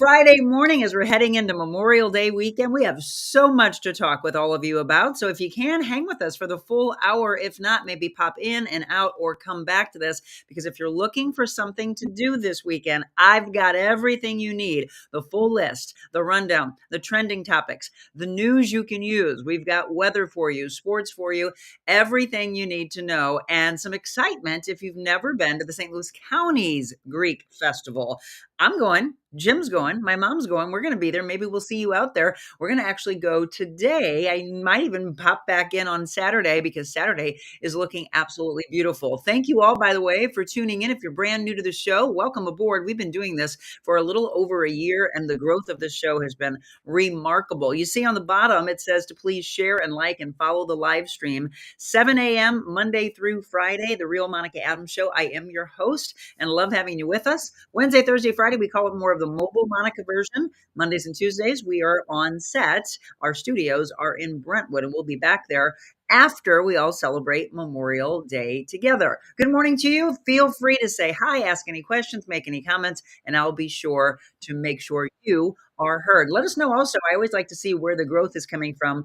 Friday morning as we're heading into Memorial Day weekend. We have so much to talk with all of you about. So if you can, hang with us for the full hour. If not, maybe pop in and out or come back to this, because if you're looking for something to do this weekend, I've got everything you need. The full list, the rundown, the trending topics, the news you can use. We've got weather for you, sports for you, everything you need to know, and some excitement if you've never been to the St. Louis County's Greek Festival. I'm going. Jim's going. My mom's going. We're going to be there. Maybe we'll see you out there. We're going to actually go today. I might even pop back in on Saturday because Saturday is looking absolutely beautiful. Thank you all, by the way, for tuning in. If you're brand new to the show, welcome aboard. We've been doing this for a little over a year, and the growth of this show has been remarkable. You see on the bottom, it says to please share and like and follow the live stream. 7 a.m. Monday through Friday, The Real Monica Adams Show. I am your host and love having you with us. Wednesday, Thursday, Friday, we call it more of the mobile Monica version. Mondays and Tuesdays, we are on set. Our studios are in Brentwood, and we'll be back there after we all celebrate Memorial Day together. Good morning to you. Feel free to say hi, ask any questions, make any comments, and I'll be sure to make sure you are heard. Let us know also. I always like to see where the growth is coming from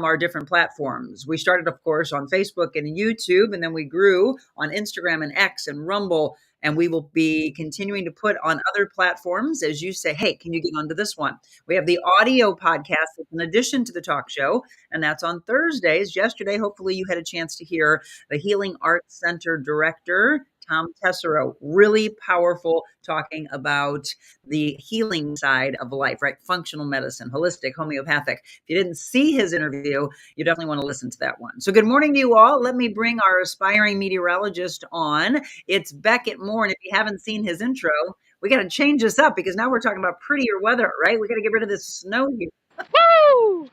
our different platforms. We started, of course, on Facebook and YouTube, and then we grew on Instagram and X and Rumble. And we will be continuing to put on other platforms as you say, hey, can you get onto this one? We have the audio podcast in addition to the talk show, and that's on Thursdays. Yesterday, hopefully you had a chance to hear the Healing Arts Center director, Tom Tessero, really powerful, talking about the healing side of life, right? Functional medicine, holistic, homeopathic. If you didn't see his interview, you definitely want to listen to that one. So good morning to you all. Let me bring our aspiring meteorologist on. It's Beckett Moore. And if you haven't seen his intro, we got to change this up because now we're talking about prettier weather, right? We got to get rid of this snow here. Woo!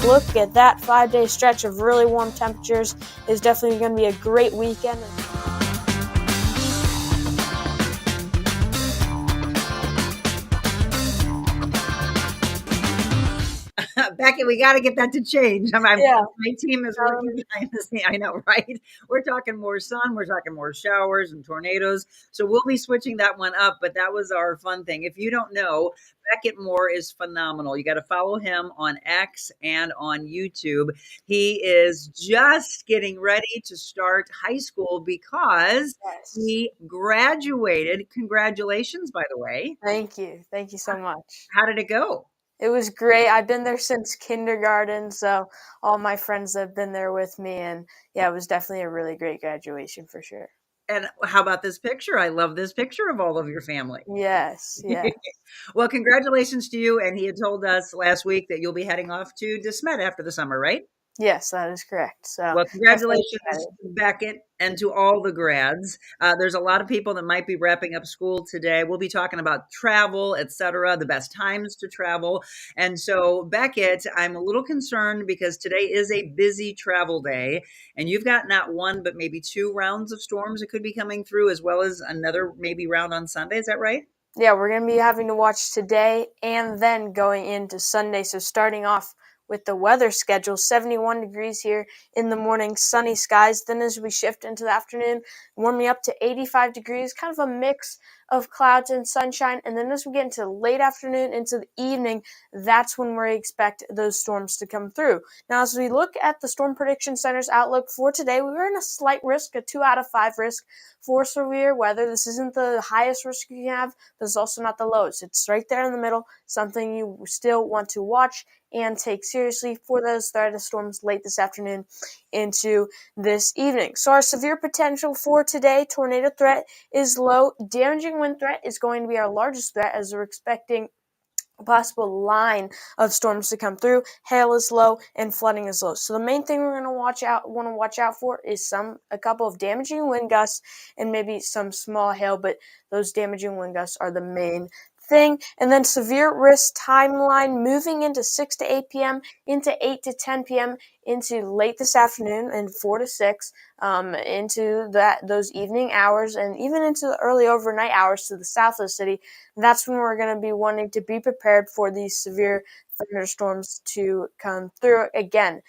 Look at that 5-day stretch of really warm temperatures. Is definitely going to be a great weekend. Beckett, we got to get that to change. My team is working behind the scene. I know, right? We're talking more sun. We're talking more showers and tornadoes. So we'll be switching that one up. But that was our fun thing. If you don't know, Beckett Moore is phenomenal. You got to follow him on X and on YouTube. He is just getting ready to start high school because he graduated. Congratulations, by the way. Thank you. Thank you so much. How did it go? It was great. I've been there since kindergarten, so all my friends have been there with me, and yeah, it was definitely a really great great for sure. And how about this picture? I love this picture of all of your family. Yes. Well, congratulations to you. And he had told us last week that you'll be heading off to DeSmet after the summer, right? Yes, that is correct. So, well, congratulations, Beckett, and to all the grads. There's a lot of people that might be wrapping up school today. We'll be talking about travel, etc., the best times to travel. And so, Beckett, I'm a little concerned because today is a busy travel day, and you've got not one, but maybe 2 rounds of storms that could be coming through, as well as another maybe round on Sunday. Is that right? Yeah, we're going to be having to watch today and then going into Sunday. So starting off with the weather schedule, 71 degrees here in the morning, sunny skies. Then as we shift into the afternoon, warming up to 85 degrees, kind of a mix of clouds and sunshine. And then as we get into late afternoon, into the evening, that's when we expect those storms to come through. Now, as we look at the Storm Prediction Center's outlook for today, we were in a slight risk, a 2 out of 5 risk for severe weather. This isn't the highest risk you can have, but it's also not the lowest. It's right there in the middle, something you still want to watch and take seriously for those thunderstorms late this afternoon into this evening. So our severe potential for today, tornado threat is low. Damaging wind threat is going to be our largest threat as we're expecting a possible line of storms to come through. Hail is low and flooding is low. So the main thing we're going to watch out for is a couple of damaging wind gusts and maybe some small hail, but those damaging wind gusts are the main thing. And then severe risk timeline moving into 6 to 8 p.m., into 8 to 10 p.m., into late this afternoon and 4 to 6, into those evening hours and even into the early overnight hours to the south of the city. That's when we're going to be wanting to be prepared for these severe thunderstorms to come through. Again,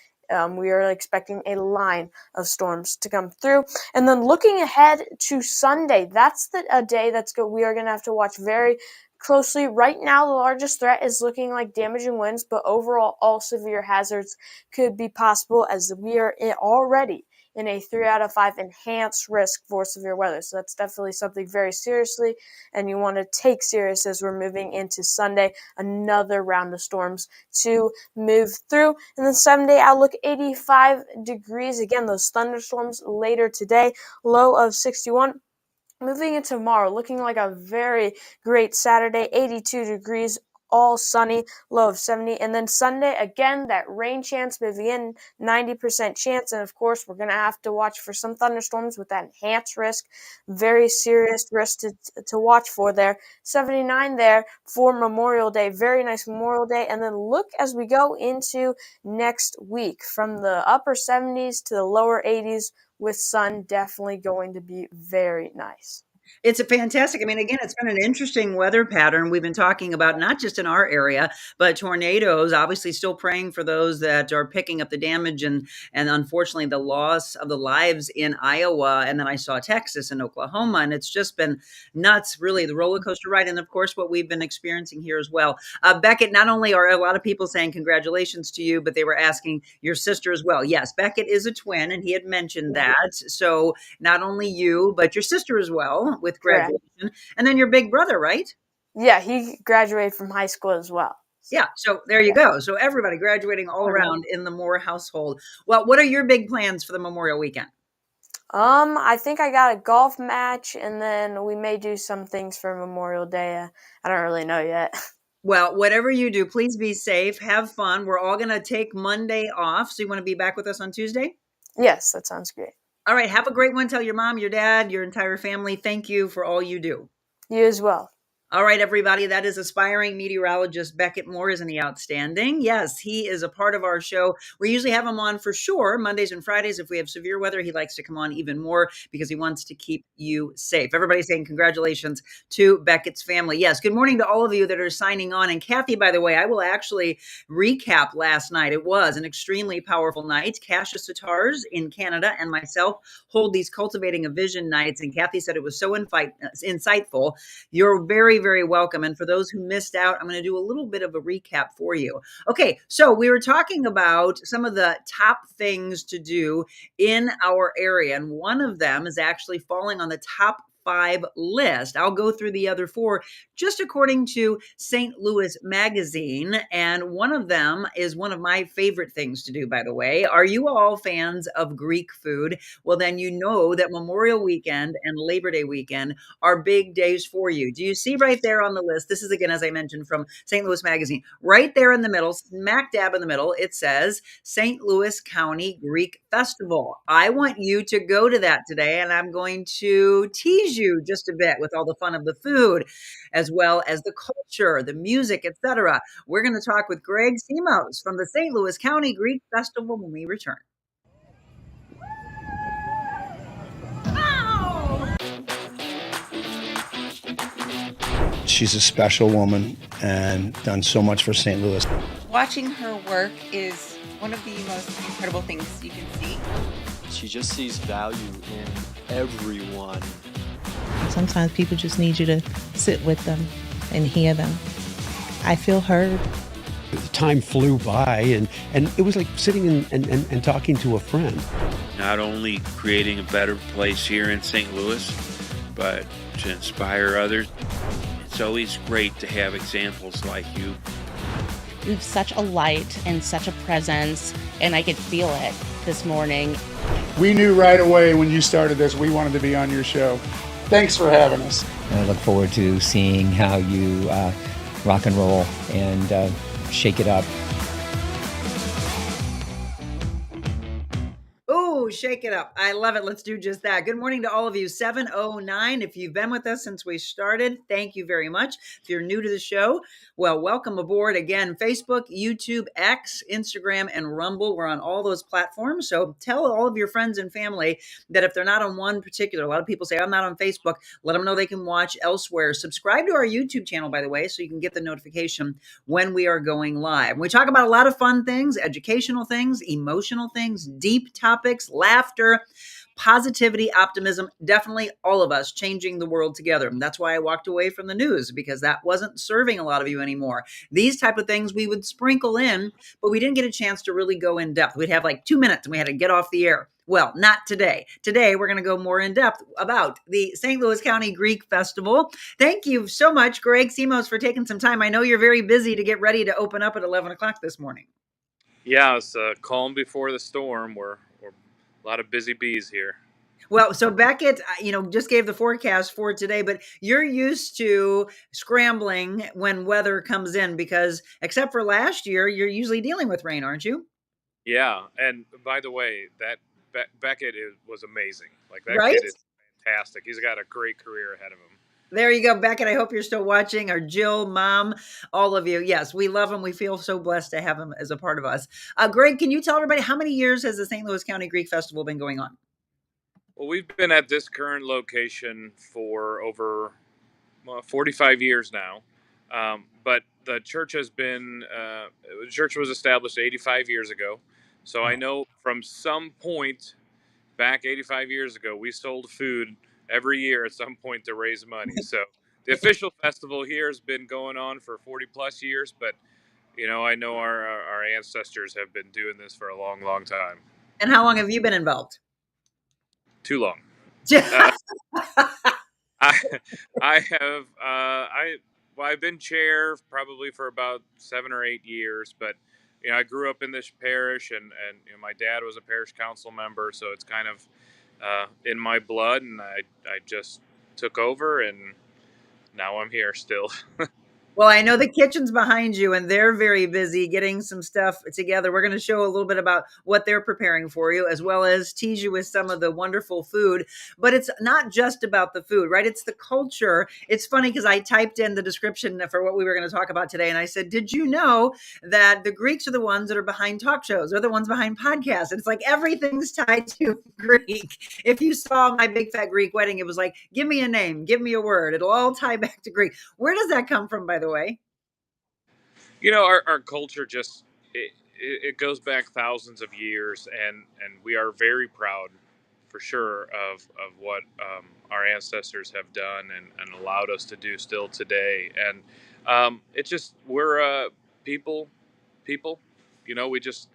We are expecting a line of storms to come through. And then looking ahead to Sunday, that's a day we are going to have to watch very closely. Right now, the largest threat is looking like damaging winds, but overall, all severe hazards could be possible as we are already in a 3 out of 5 enhanced risk for severe weather. So that's definitely something very seriously, and you want to take serious as we're moving into Sunday, another round of storms to move through. And then 7-day outlook, 85 degrees. Again, those thunderstorms later today, low of 61. Moving into tomorrow, looking like a very great Saturday, 82 degrees, all sunny, low of 70. And then Sunday, again, that rain chance moving in, 90% chance. And of course, we're going to have to watch for some thunderstorms with that enhanced risk, very serious risk to watch for there. 79 there for Memorial Day, very nice Memorial Day. And then look as we go into next week, from the upper 70s to the lower 80s, with sun, definitely going to be very nice. It's a fantastic. I mean, again, it's been an interesting weather pattern. We've been talking about not just in our area, but tornadoes. Obviously, still praying for those that are picking up the damage and unfortunately the loss of the lives in Iowa. And then I saw Texas and Oklahoma, and it's just been nuts, really, the roller coaster ride. And of course, what we've been experiencing here as well. Beckett, not only are a lot of people saying congratulations to you, but they were asking your sister as well. Yes, Beckett is a twin, and he had mentioned that. So not only you, but your sister as well with graduation. Correct. And then your big brother, right? Yeah, he graduated from high school as well. Yeah, so there you go. So everybody graduating all around in the Moore household. Well, what are your big plans for the Memorial weekend? I think I got a golf match, and then we may do some things for Memorial Day. I don't really know yet. Well, whatever you do, please be safe, have fun. We're all going to take Monday off. So you want to be back with us on Tuesday? Yes, that sounds great. All right, have a great one. Tell your mom, your dad, your entire family, thank you for all you do. You as well. All right, everybody, that is aspiring meteorologist Beckett Moore. Isn't he outstanding? Yes, he is a part of our show. We usually have him on for sure Mondays and Fridays. If we have severe weather, he likes to come on even more because he wants to keep you safe. Everybody's saying congratulations to Beckett's family. Yes, good morning to all of you that are signing on. And Kathy, by the way, I will actually recap last night. It was an extremely powerful night. Kasia Sitars in Canada and myself hold these Cultivating a Vision nights. And Kathy said it was so insightful. You're very, very welcome. And for those who missed out, I'm going to do a little bit of a recap for you. Okay, so we were talking about some of the top things to do in our area. And one of them is actually falling on the top 5 list. I'll go through the other 4 just according to St. Louis Magazine. And one of them is one of my favorite things to do, by the way. Are you all fans of Greek food? Well, then you know that Memorial Weekend and Labor Day weekend are big days for you. Do you see right there on the list? This is, again, as I mentioned, from St. Louis Magazine. Right there in the middle, smack dab in the middle, it says St. Louis County Greek Festival. I want you to go to that today, and I'm going to tease you just a bit with all the fun of the food, as well as the culture, the music, etc. We're going to talk with Greg Simos from the St. Louis County Greek Festival when we return. She's a special woman and done so much for St. Louis. Watching her work is one of the most incredible things you can see. She just sees value in everyone. Sometimes people just need you to sit with them and hear them. I feel heard. Time flew by, and it was like sitting and talking to a friend. Not only creating a better place here in St. Louis, but to inspire others. It's always great to have examples like you. You have such a light and such a presence, and I could feel it this morning. We knew right away when you started this, we wanted to be on your show. Thanks for having us. I look forward to seeing how you rock and roll and shake it up. Oh, shake it up. I love it. Let's do just that. Good morning to all of you. 7:09. If you've been with us since we started, thank you very much. If you're new to the show, well, welcome aboard. Again, Facebook, YouTube, X, Instagram, and Rumble. We're on all those platforms. So tell all of your friends and family that if they're not on one particular, a lot of people say, I'm not on Facebook, let them know they can watch elsewhere. Subscribe to our YouTube channel, by the way, so you can get the notification when we are going live. We talk about a lot of fun things, educational things, emotional things, deep topics, laughter, positivity, optimism, definitely all of us changing the world together. And that's why I walked away from the news, because that wasn't serving a lot of you anymore. These type of things we would sprinkle in, but we didn't get a chance to really go in depth. We'd have like 2 minutes and we had to get off the air. Well, not today. Today, we're going to go more in depth about the St. Louis County Greek Festival. Thank you so much, Greg Simos, for taking some time. I know you're very busy to get ready to open up at 11 o'clock this morning. Yeah, it's calm before the storm. We're a lot of busy bees here. Well, so Beckett, just gave the forecast for today, but you're used to scrambling when weather comes in because, except for last year, you're usually dealing with rain, aren't you? Yeah, and by the way, that Beckett was amazing. Like that Right? kid is fantastic. He's got a great career ahead of him. There you go, Beckett. I hope you're still watching. Or Jill, Mom, all of you. Yes, we love him. We feel so blessed to have him as a part of us. Greg, can you tell everybody how many years has the St. Louis County Greek Festival been going on? Well, we've been at this current location for over 45 years now. But the church has been, the church was established 85 years ago. So I know from some point back 85 years ago, we sold food every year at some point to raise money. So the official festival here has been going on for 40 plus years, but I know our ancestors have been doing this for a long, long time. And how long have you been involved? Too long. I have I've been chair probably for about 7 or 8 years, but I grew up in this parish, and my dad was a parish council member, so it's kind of in my blood, and I just took over, and now I'm here still. Well, I know the kitchen's behind you and they're very busy getting some stuff together. We're going to show a little bit about what they're preparing for you, as well as tease you with some of the wonderful food. But it's not just about the food, right? It's the culture. It's funny because I typed in the description for what we were going to talk about today. And I said, did you know that the Greeks are the ones that are behind talk shows? They're the ones behind podcasts. And it's like everything's tied to Greek. If you saw My Big Fat Greek Wedding, it was like, give me a name, give me a word. It'll all tie back to Greek. Where does that come from, by the way? Our culture just it goes back thousands of years, and we are very proud, for sure, of what our ancestors have done and allowed us to do still today. And it's just we're people. We just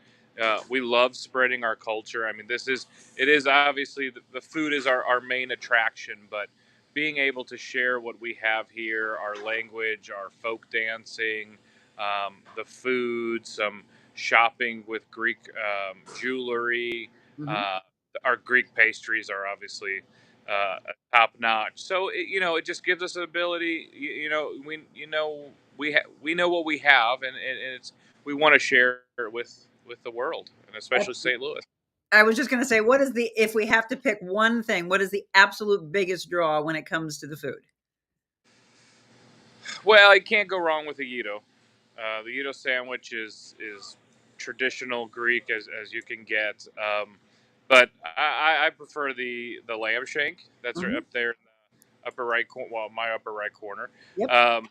we love spreading our culture. I mean, it is obviously the food is our main attraction, but being able to share what we have here, our language, our folk dancing, the food, some shopping with Greek jewelry. Uh, our Greek pastries are obviously top notch. So it just gives us an ability. We know what we have, and it's we want to share it with the world, and especially St. Louis. I was just going to say, if we have to pick one thing, what is the absolute biggest draw when it comes to the food? Well, you can't go wrong with a Gyro. The Gyro sandwich is traditional Greek as you can get, but I prefer the lamb shank. That's up there in the upper right corner. Well, my upper right corner. Yep.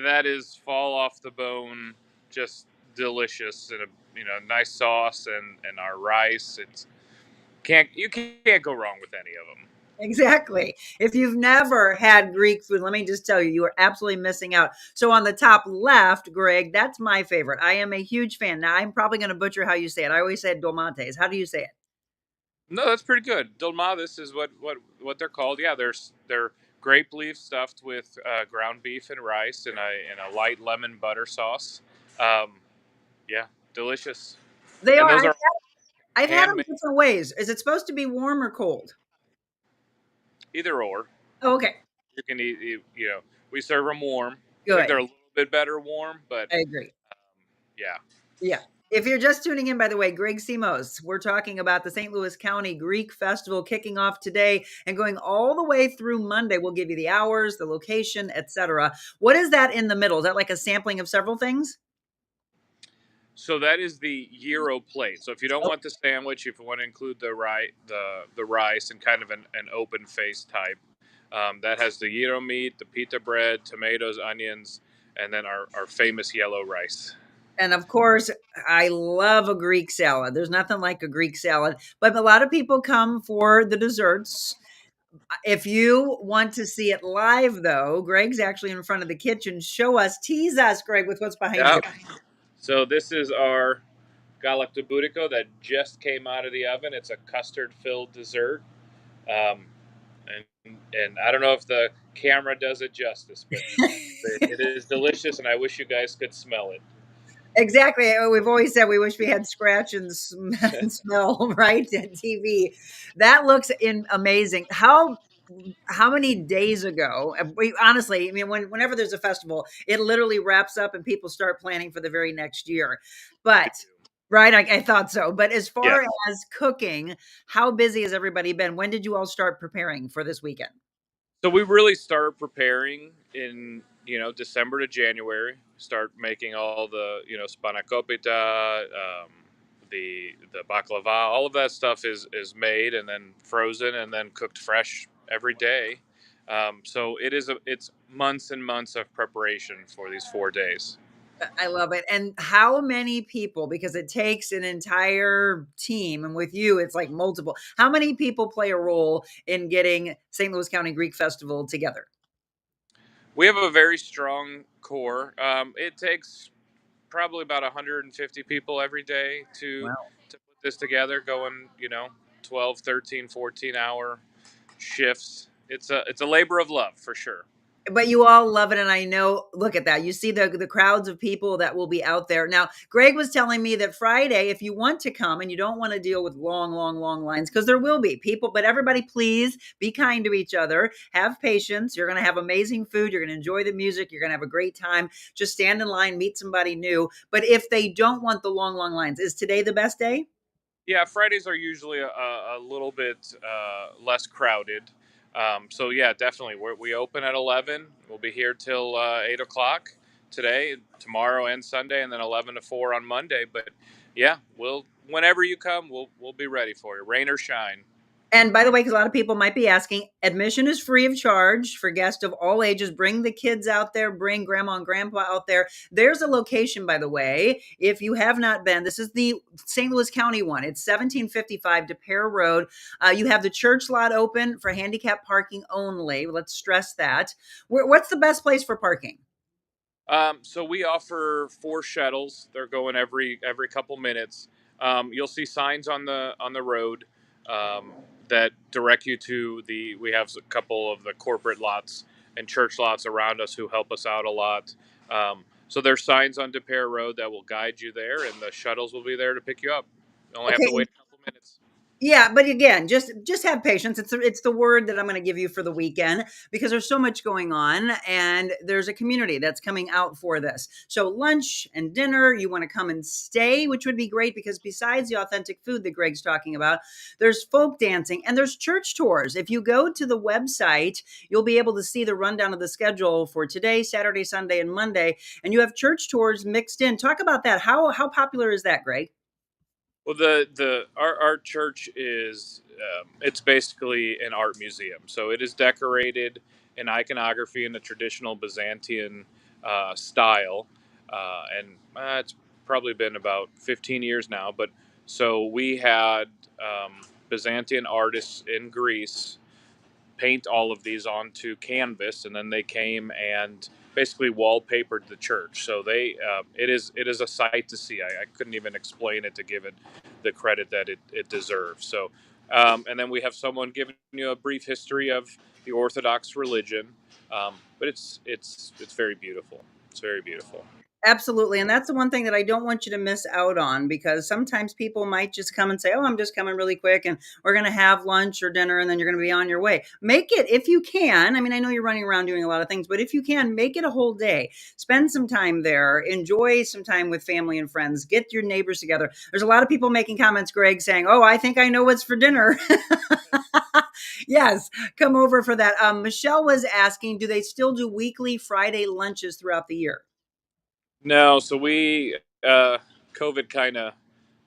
That is fall off the bone, just delicious, and a nice sauce and our rice. You can't go wrong with any of them. Exactly. If you've never had Greek food, let me just tell you, you are absolutely missing out. So on the top left, Greg, that's my favorite. I am a huge fan. Now, I'm probably going to butcher how you say it. I always said dolmates. How do you say it? No, that's pretty good. Dolmates is what they're called. Yeah, they're grape leaf stuffed with ground beef and rice and a light lemon butter sauce. Yeah, delicious. They and are. Those I've had them handmade. different ways. Is it supposed to be warm or cold? Either or. Oh, okay. You can eat. We serve them warm. I Good. think they're a little bit better warm, but I agree. yeah. Yeah. If you're just tuning in, by the way, Greg Simos, we're talking about the St. Louis County Greek Festival kicking off today and going all the way through Monday. We'll give you the hours, the location, etc. What is that in the middle? Is that like a sampling of several things? So that is the gyro plate. So if you don't want the sandwich, if you want to include the rice and kind of an open face type, that has the gyro meat, the pita bread, tomatoes, onions, and then our famous yellow rice. And of course, I love a Greek salad. There's nothing like a Greek salad, but a lot of people come for the desserts. If you want to see it live, though, Greg's actually in front of the kitchen. Tease us, Greg, with what's behind you. So this is our galactobutico that just came out of the oven. It's a custard-filled dessert. And I don't know if the camera does it justice, but it is delicious, and I wish you guys could smell it. Exactly. We've always said we wish we had scratch and smell, right? TV. That looks amazing. How many days ago? Honestly, I mean, whenever there's a festival, it literally wraps up and people start planning for the very next year. But right, I thought so. But as far as cooking, how busy has everybody been? When did you all start preparing for this weekend? So we really start preparing in December to January. Start making all the spanakopita, the baklava, all of that stuff is made and then frozen and then cooked fresh every day. So it's months and months of preparation for these 4 days. I love it. And how many people, because it takes an entire team, and with you, it's like multiple. How many people play a role in getting St. Louis County Greek Festival together? We have a very strong core. It takes probably about 150 people every day to put this together, going 12, 13, 14-hour shifts. It's a labor of love for sure. But you all love it, and I know. Look at that! You see the crowds of people that will be out there. Now, Greg was telling me that Friday, if you want to come and you don't want to deal with long, long, long lines, because there will be people, but everybody, please be kind to each other. Have patience. You're going to have amazing food. You're going to enjoy the music. You're going to have a great time. Just stand in line, meet somebody new. But if they don't want the long, long lines, is today the best day? Yeah, Fridays are usually a little bit less crowded. So yeah, definitely. We open at 11. We'll be here till 8 o'clock today, tomorrow, and Sunday, and then 11 to 4 on Monday. But yeah, whenever you come, we'll be ready for you, rain or shine. And by the way, because a lot of people might be asking, admission is free of charge for guests of all ages. Bring the kids out there, bring grandma and grandpa out there. There's a location, by the way, if you have not been, this is the St. Louis County one. It's 1755 DePere Road. You have the church lot open for handicap parking only. Let's stress that. What's the best place for parking? So we offer 4 shuttles. They're going every couple minutes. You'll see signs on the road that direct you to we have a couple of the corporate lots and church lots around us who help us out a lot. So there's signs on DePere Road that will guide you there, and the shuttles will be there to pick you up. You only have to wait a couple minutes. Yeah, but again, just have patience. It's the word that I'm going to give you for the weekend, because there's so much going on and there's a community that's coming out for this. So lunch and dinner, you want to come and stay, which would be great, because besides the authentic food that Greg's talking about, there's folk dancing and there's church tours. If you go to the website, you'll be able to see the rundown of the schedule for today, Saturday, Sunday, and Monday, and you have church tours mixed in. Talk about that. How popular is that, Greg? Well, our church is it's basically an art museum. So it is decorated in iconography in the traditional Byzantine style, and it's probably been about 15 years now. But so we had Byzantine artists in Greece paint all of these onto canvas, and then they came and basically wallpapered the church. So it is a sight to see. I couldn't even explain it to give it the credit that it deserves. So and then we have someone giving you a brief history of the Orthodox religion, but it's very beautiful. It's very beautiful. Absolutely. And that's the one thing that I don't want you to miss out on, because sometimes people might just come and say, oh, I'm just coming really quick and we're going to have lunch or dinner and then you're going to be on your way. Make it, if you can. I mean, I know you're running around doing a lot of things, but if you can, make it a whole day. Spend some time there. Enjoy some time with family and friends. Get your neighbors together. There's a lot of people making comments, Greg, saying, oh, I think I know what's for dinner. Yes, come over for that. Michelle was asking, do they still do weekly Friday lunches throughout the year? No, so we COVID kind of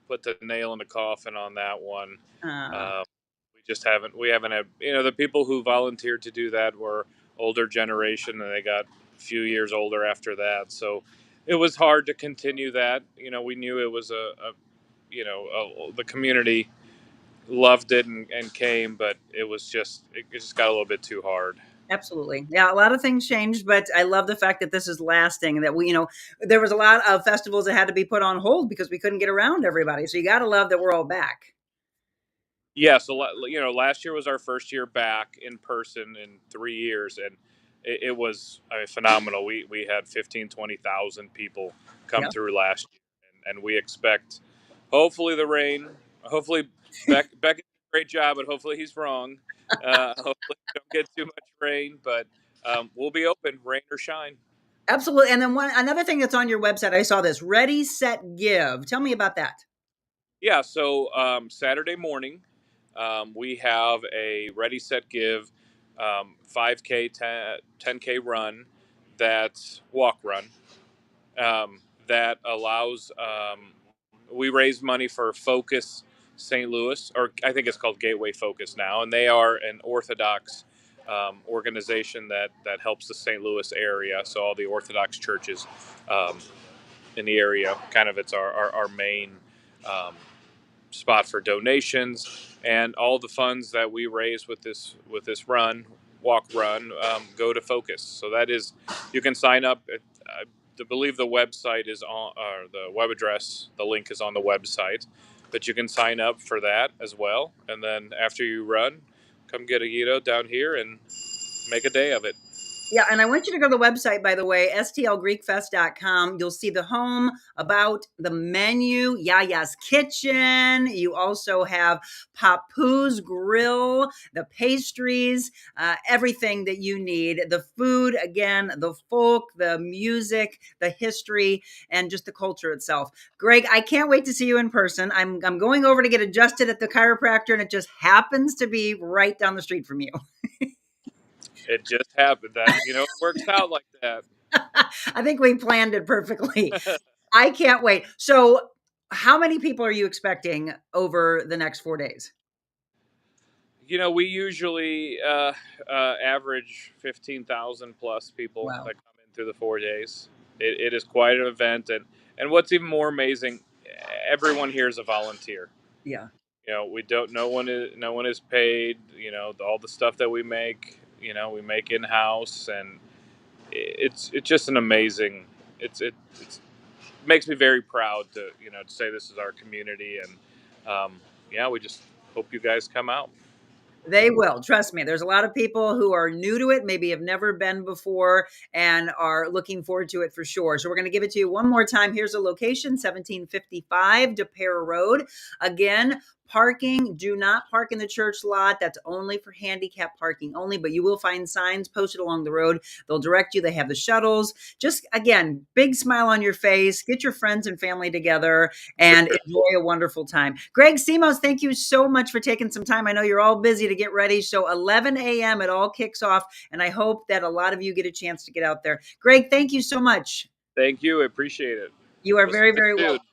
put the nail in the coffin on that one. Um, we haven't had, the people who volunteered to do that were older generation, and they got a few years older after that. So it was hard to continue that. We knew it was the community loved it and came, but it just got a little bit too hard. Absolutely. Yeah, a lot of things changed, but I love the fact that this is lasting, that there was a lot of festivals that had to be put on hold because we couldn't get around everybody. So you got to love that we're all back. Yeah, so last year was our first year back in person in 3 years, and it was, I mean, phenomenal. We had 15-20,000 people come Yeah. through last year, and we expect, hopefully, the rain. Hopefully, Beckett did a great job, but hopefully he's wrong. Hopefully, we don't get too much rain, but we'll be open, rain or shine. Absolutely. And then another thing that's on your website, I saw this: Ready, Set, Give. Tell me about that. Yeah, so Saturday morning, we have a Ready, Set, Give 5K, 10K run, that's walk run, that allows, we raise money for Focus St. Louis, or I think it's called Gateway Focus now, and they are an Orthodox organization that helps the St. Louis area, so all the Orthodox churches in the area, kind of it's our main spot for donations, and all the funds that we raise with this walk run, go to Focus. So that is, you can sign up. I believe the website is on, or the web address, the link is on the website, but you can sign up for that as well. And then after you run, come get a Guido down here and make a day of it. Yeah, and I want you to go to the website, by the way, stlgreekfest.com. You'll see the home, about, the menu, Yaya's Kitchen. You also have Papu's Grill, the pastries, everything that you need. The food, again, the folk, the music, the history, and just the culture itself. Greg, I can't wait to see you in person. I'm going over to get adjusted at the chiropractor, and it just happens to be right down the street from you. It just happened that, it works out like that. I think we planned it perfectly. I can't wait. So, how many people are you expecting over the next 4 days? We usually average 15,000 plus people Wow. that come in through the 4 days. It is quite an event, and what's even more amazing, everyone here is a volunteer. Yeah. We don't. No one is paid. All the stuff that we make. We make in house, and it's just an amazing. It makes me very proud to to say this is our community, and yeah, we just hope you guys come out. They will. Trust me. There's a lot of people who are new to it, maybe have never been before, and are looking forward to it for sure. So we're going to give it to you one more time. Here's a location: 1755 DePere Road. Again, parking, do not park in the church lot. That's only for handicap parking only, but you will find signs posted along the road. They'll direct you. They have the shuttles. Just, again, big smile on your face. Get your friends and family together and enjoy a wonderful time. Greg Simos, thank you so much for taking some time. I know you're all busy to get ready. So 11 a.m. it all kicks off, and I hope that a lot of you get a chance to get out there. Greg, thank you so much. Thank you. I appreciate it. You are very, very welcome.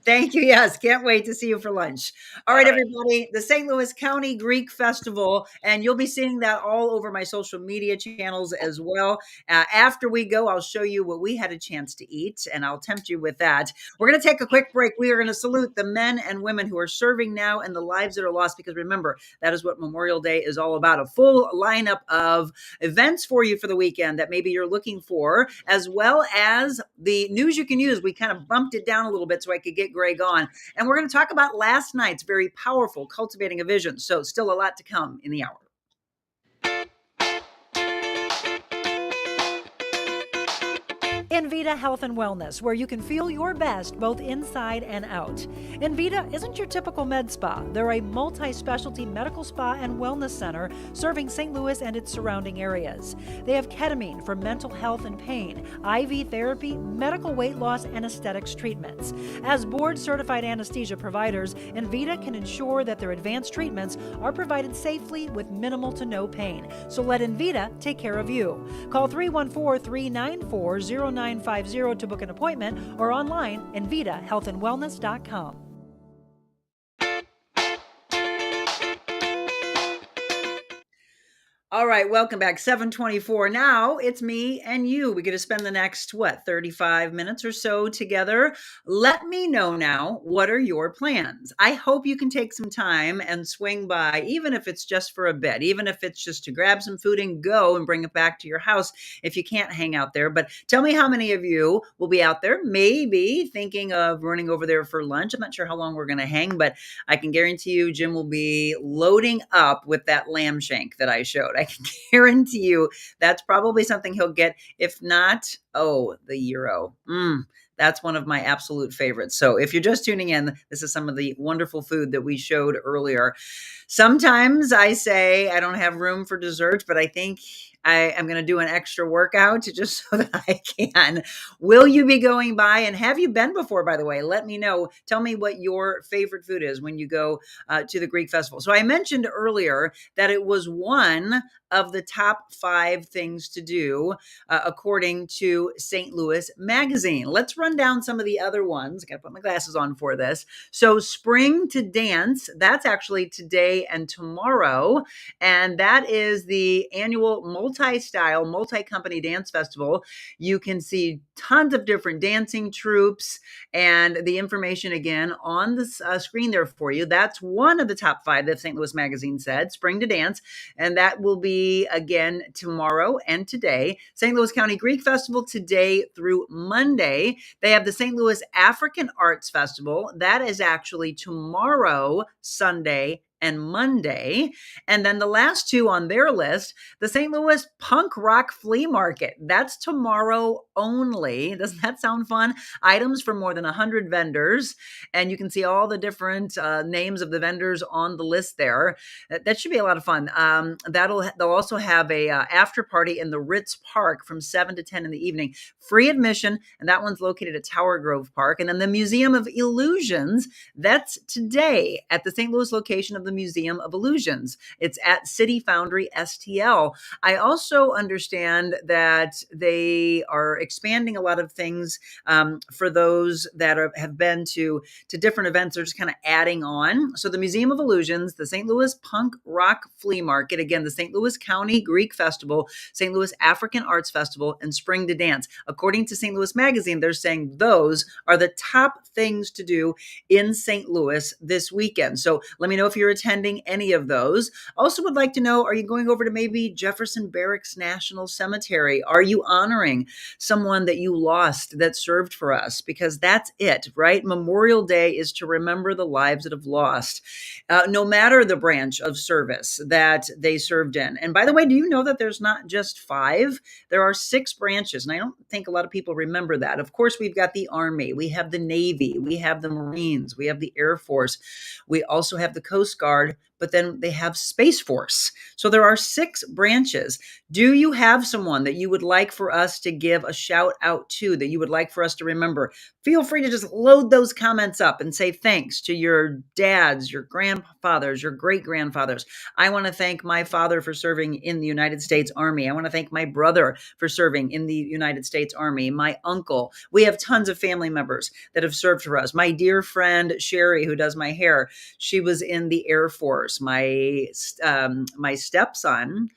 Thank you. Yes. Can't wait to see you for lunch. All right, everybody. The St. Louis County Greek Festival. And you'll be seeing that all over my social media channels as well. After we go, I'll show you what we had a chance to eat, and I'll tempt you with that. We're going to take a quick break. We are going to salute the men and women who are serving now and the lives that are lost, because remember, that is what Memorial Day is all about. A full lineup of events for you for the weekend that maybe you're looking for, as well as the news you can use. We kind of bumped it down a little bit so I could get Greg on. And we're going to talk about last night's very powerful Cultivating a Vision. So still a lot to come in the hour. Invita Health and Wellness, where you can feel your best both inside and out. Invita isn't your typical med spa. They're a multi-specialty medical spa and wellness center serving St. Louis and its surrounding areas. They have ketamine for mental health and pain, IV therapy, medical weight loss, and aesthetics treatments. As board-certified anesthesia providers, Invita can ensure that their advanced treatments are provided safely with minimal to no pain. So let Invita take care of you. Call 314-394-0950 to book an appointment or online invitahealthandwellness.com. All right, welcome back. 7:24. Now it's me and you. We get to spend the next, 35 minutes or so together. Let me know now, what are your plans? I hope you can take some time and swing by, even if it's just for a bit, even if it's just to grab some food and go and bring it back to your house if you can't hang out there. But tell me how many of you will be out there, maybe thinking of running over there for lunch. I'm not sure how long we're going to hang, but I can guarantee you Jim will be loading up with that lamb shank that I showed. I can guarantee you that's probably something he'll get. If not, the gyro. That's one of my absolute favorites. So if you're just tuning in, this is some of the wonderful food that we showed earlier. Sometimes I say I don't have room for dessert, but I think I'm going to do an extra workout just so that I can. Will you be going by? And have you been before, by the way? Let me know. Tell me what your favorite food is when you go to the Greek festival. So I mentioned earlier that it was one of the top 5 things to do according to St. Louis Magazine. Let's run down some of the other ones. I got to put my glasses on for this. So Spring to Dance, that's actually today and tomorrow. And that is the annual multi-style, multi-company dance festival. You can see tons of different dancing troupes, and the information again on the screen there for you. That's one of the top 5 that St. Louis Magazine said, Spring to Dance. And that will be again tomorrow and today. St. Louis County Greek Festival today through Monday. They have the St. Louis African Arts Festival. That is actually tomorrow, Sunday, and Monday. And then the last 2 on their list, the St. Louis Punk Rock Flea Market. That's tomorrow only. Doesn't that sound fun? Items from more than 100 vendors. And you can see all the different names of the vendors on the list there. That should be a lot of fun. They'll also have a after party in the Ritz Park from 7 to 10 in the evening. Free admission. And that one's located at Tower Grove Park. And then the Museum of Illusions, that's today at the St. Louis location of the Museum of Illusions. It's at City Foundry STL. I also understand that they are expanding a lot of things for those that have been to different events. They're just kind of adding on. So the Museum of Illusions, the St. Louis Punk Rock Flea Market, again, the St. Louis County Greek Festival, St. Louis African Arts Festival, and Spring to Dance. According to St. Louis Magazine, they're saying those are the top things to do in St. Louis this weekend. So let me know if you're attending any of those. Also would like to know, are you going over to maybe Jefferson Barracks National Cemetery? Are you honoring someone that you lost that served for us? Because that's it, right? Memorial Day is to remember the lives that have lost, no matter the branch of service that they served in. And by the way, do you know that there's not just 5? There are 6 branches. And I don't think a lot of people remember that. Of course, we've got the Army, we have the Navy, we have the Marines, we have the Air Force. We also have the Coast Guard, but then they have Space Force. So there are 6 branches. Do you have someone that you would like for us to give a shout out to, that you would like for us to remember? Feel free to just load those comments up and say thanks to your dads, your grandfathers, your great-grandfathers. I want to thank my father for serving in the United States Army. I want to thank my brother for serving in the United States Army, my uncle. We have tons of family members that have served for us. My dear friend, Sherry, who does my hair, she was in the Air Force. My stepson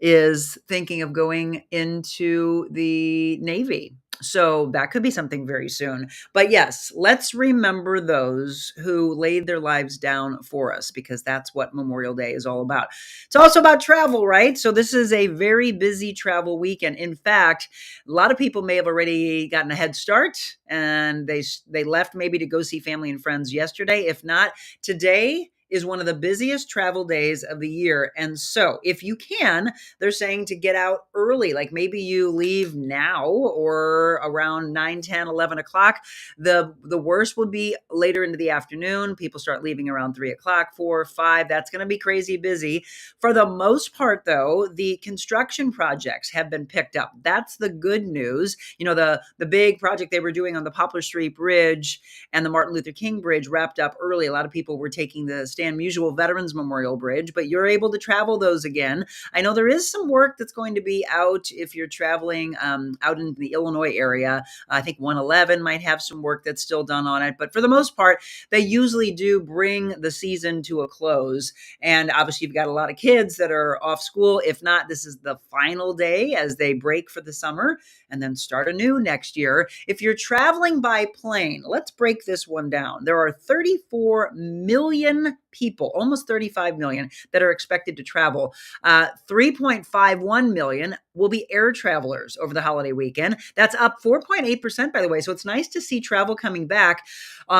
is thinking of going into the Navy. So that could be something very soon. But yes, let's remember those who laid their lives down for us, because that's what Memorial Day is all about. It's also about travel, right? So this is a very busy travel weekend. In fact, a lot of people may have already gotten a head start, and they left maybe to go see family and friends yesterday. If not, today is one of the busiest travel days of the year. And so if you can, they're saying to get out early, like maybe you leave now or around 9, 10, 11 o'clock. The worst would be later into the afternoon. People start leaving around 3 o'clock, 4, 5. That's going to be crazy busy. For the most part, though, the construction projects have been picked up. That's the good news. You know, the big project they were doing on the Poplar Street Bridge and the Martin Luther King Bridge wrapped up early. A lot of people were taking the Stan Musial Veterans Memorial Bridge, but you're able to travel those again. I know there is some work that's going to be out if you're traveling out in the Illinois area. I think 111 might have some work that's still done on it, but for the most part, they usually do bring the season to a close. And obviously, you've got a lot of kids that are off school. If not, this is the final day as they break for the summer and then start anew next year. If you're traveling by plane, let's break this one down. There are 34 million people, almost 35 million, that are expected to travel. 3.51 million will be air travelers over the holiday weekend. That's up 4.8%, by the way. So it's nice to see travel coming back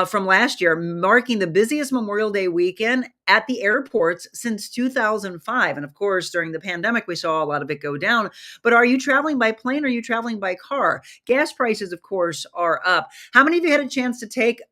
from last year, marking the busiest Memorial Day weekend at the airports since 2005. And of course, during the pandemic, we saw a lot of it go down. But are you traveling by plane or are you traveling by car? Gas prices, of course, are up. How many of you had a chance to take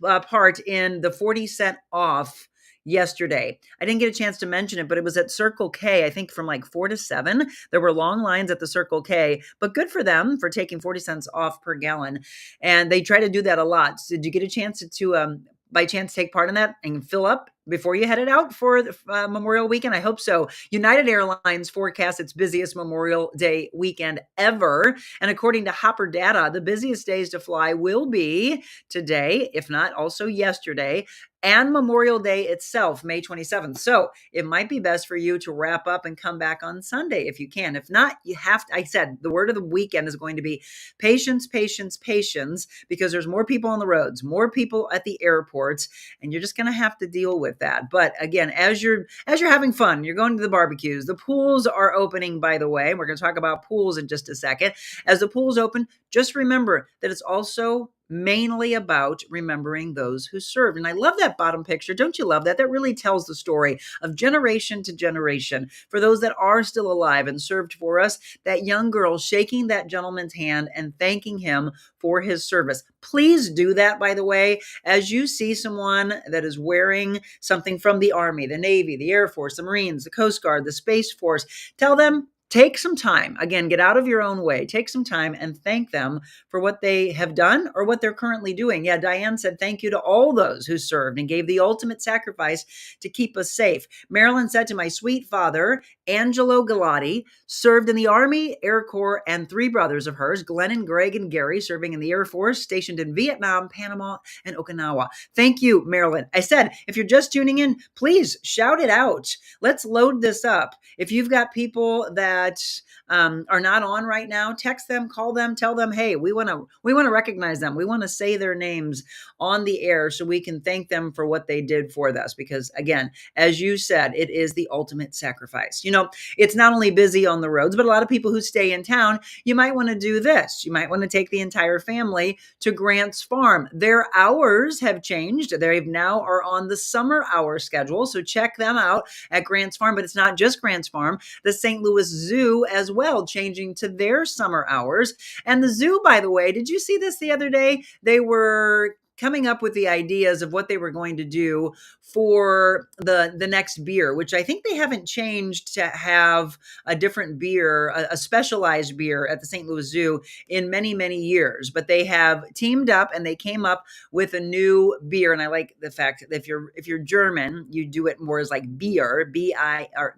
part in the 40 cent off yesterday? I didn't get a chance to mention it, but it was at Circle K, I think from like 4 to 7. There were long lines at the Circle K, but good for them for taking 40 cents off per gallon. And they try to do that a lot. So did you get a chance to by chance take part in that and fill up before you headed out for Memorial Weekend? I hope so. United Airlines forecasts its busiest Memorial Day weekend ever. And according to Hopper data, the busiest days to fly will be today, if not also yesterday, and Memorial Day itself, May 27th. So it might be best for you to wrap up and come back on Sunday if you can. If not, you have to, I said, the word of the weekend is going to be patience, patience, patience, because there's more people on the roads, more people at the airports, and you're just going to have to deal with that. But again, as you're having fun, you're going to the barbecues, the pools are opening, by the way. We're going to talk about pools in just a second. As the pools open, just remember that it's also mainly about remembering those who served. And I love that bottom picture. Don't you love that? That really tells the story of generation to generation. For those that are still alive and served for us, that young girl shaking that gentleman's hand and thanking him for his service. Please do that, by the way, as you see someone that is wearing something from the Army, the Navy, the Air Force, the Marines, the Coast Guard, the Space Force. Tell them, take some time. Again, get out of your own way. Take some time and thank them for what they have done or what they're currently doing. Yeah, Diane said thank you to all those who served and gave the ultimate sacrifice to keep us safe. Marilyn said to my sweet father, Angelo Galati, served in the Army, Air Corps, and 3 brothers of hers, Glennon, Greg, and Gary, serving in the Air Force, stationed in Vietnam, Panama, and Okinawa. Thank you, Marilyn. I said, if you're just tuning in, please shout it out. Let's load this up. If you've got people that are not on right now, text them, call them, tell them, hey, we want to recognize them. We want to say their names on the air so we can thank them for what they did for us. Because again, as you said, it is the ultimate sacrifice. You know, it's not only busy on the roads, but a lot of people who stay in town, you might want to do this. You might want to take the entire family to Grant's Farm. Their hours have changed. They now are on the summer hour schedule. So check them out at Grant's Farm. But it's not just Grant's Farm. The St. Louis Zoo as well, changing to their summer hours. And the zoo, by the way, did you see this the other day? They were coming up with the ideas of what they were going to do for the next beer, which I think they haven't changed to have a different beer, a specialized beer at the St. Louis Zoo in many, many years. But they have teamed up and they came up with a new beer. And I like the fact that if you're German, you do it more as like beer, Bier,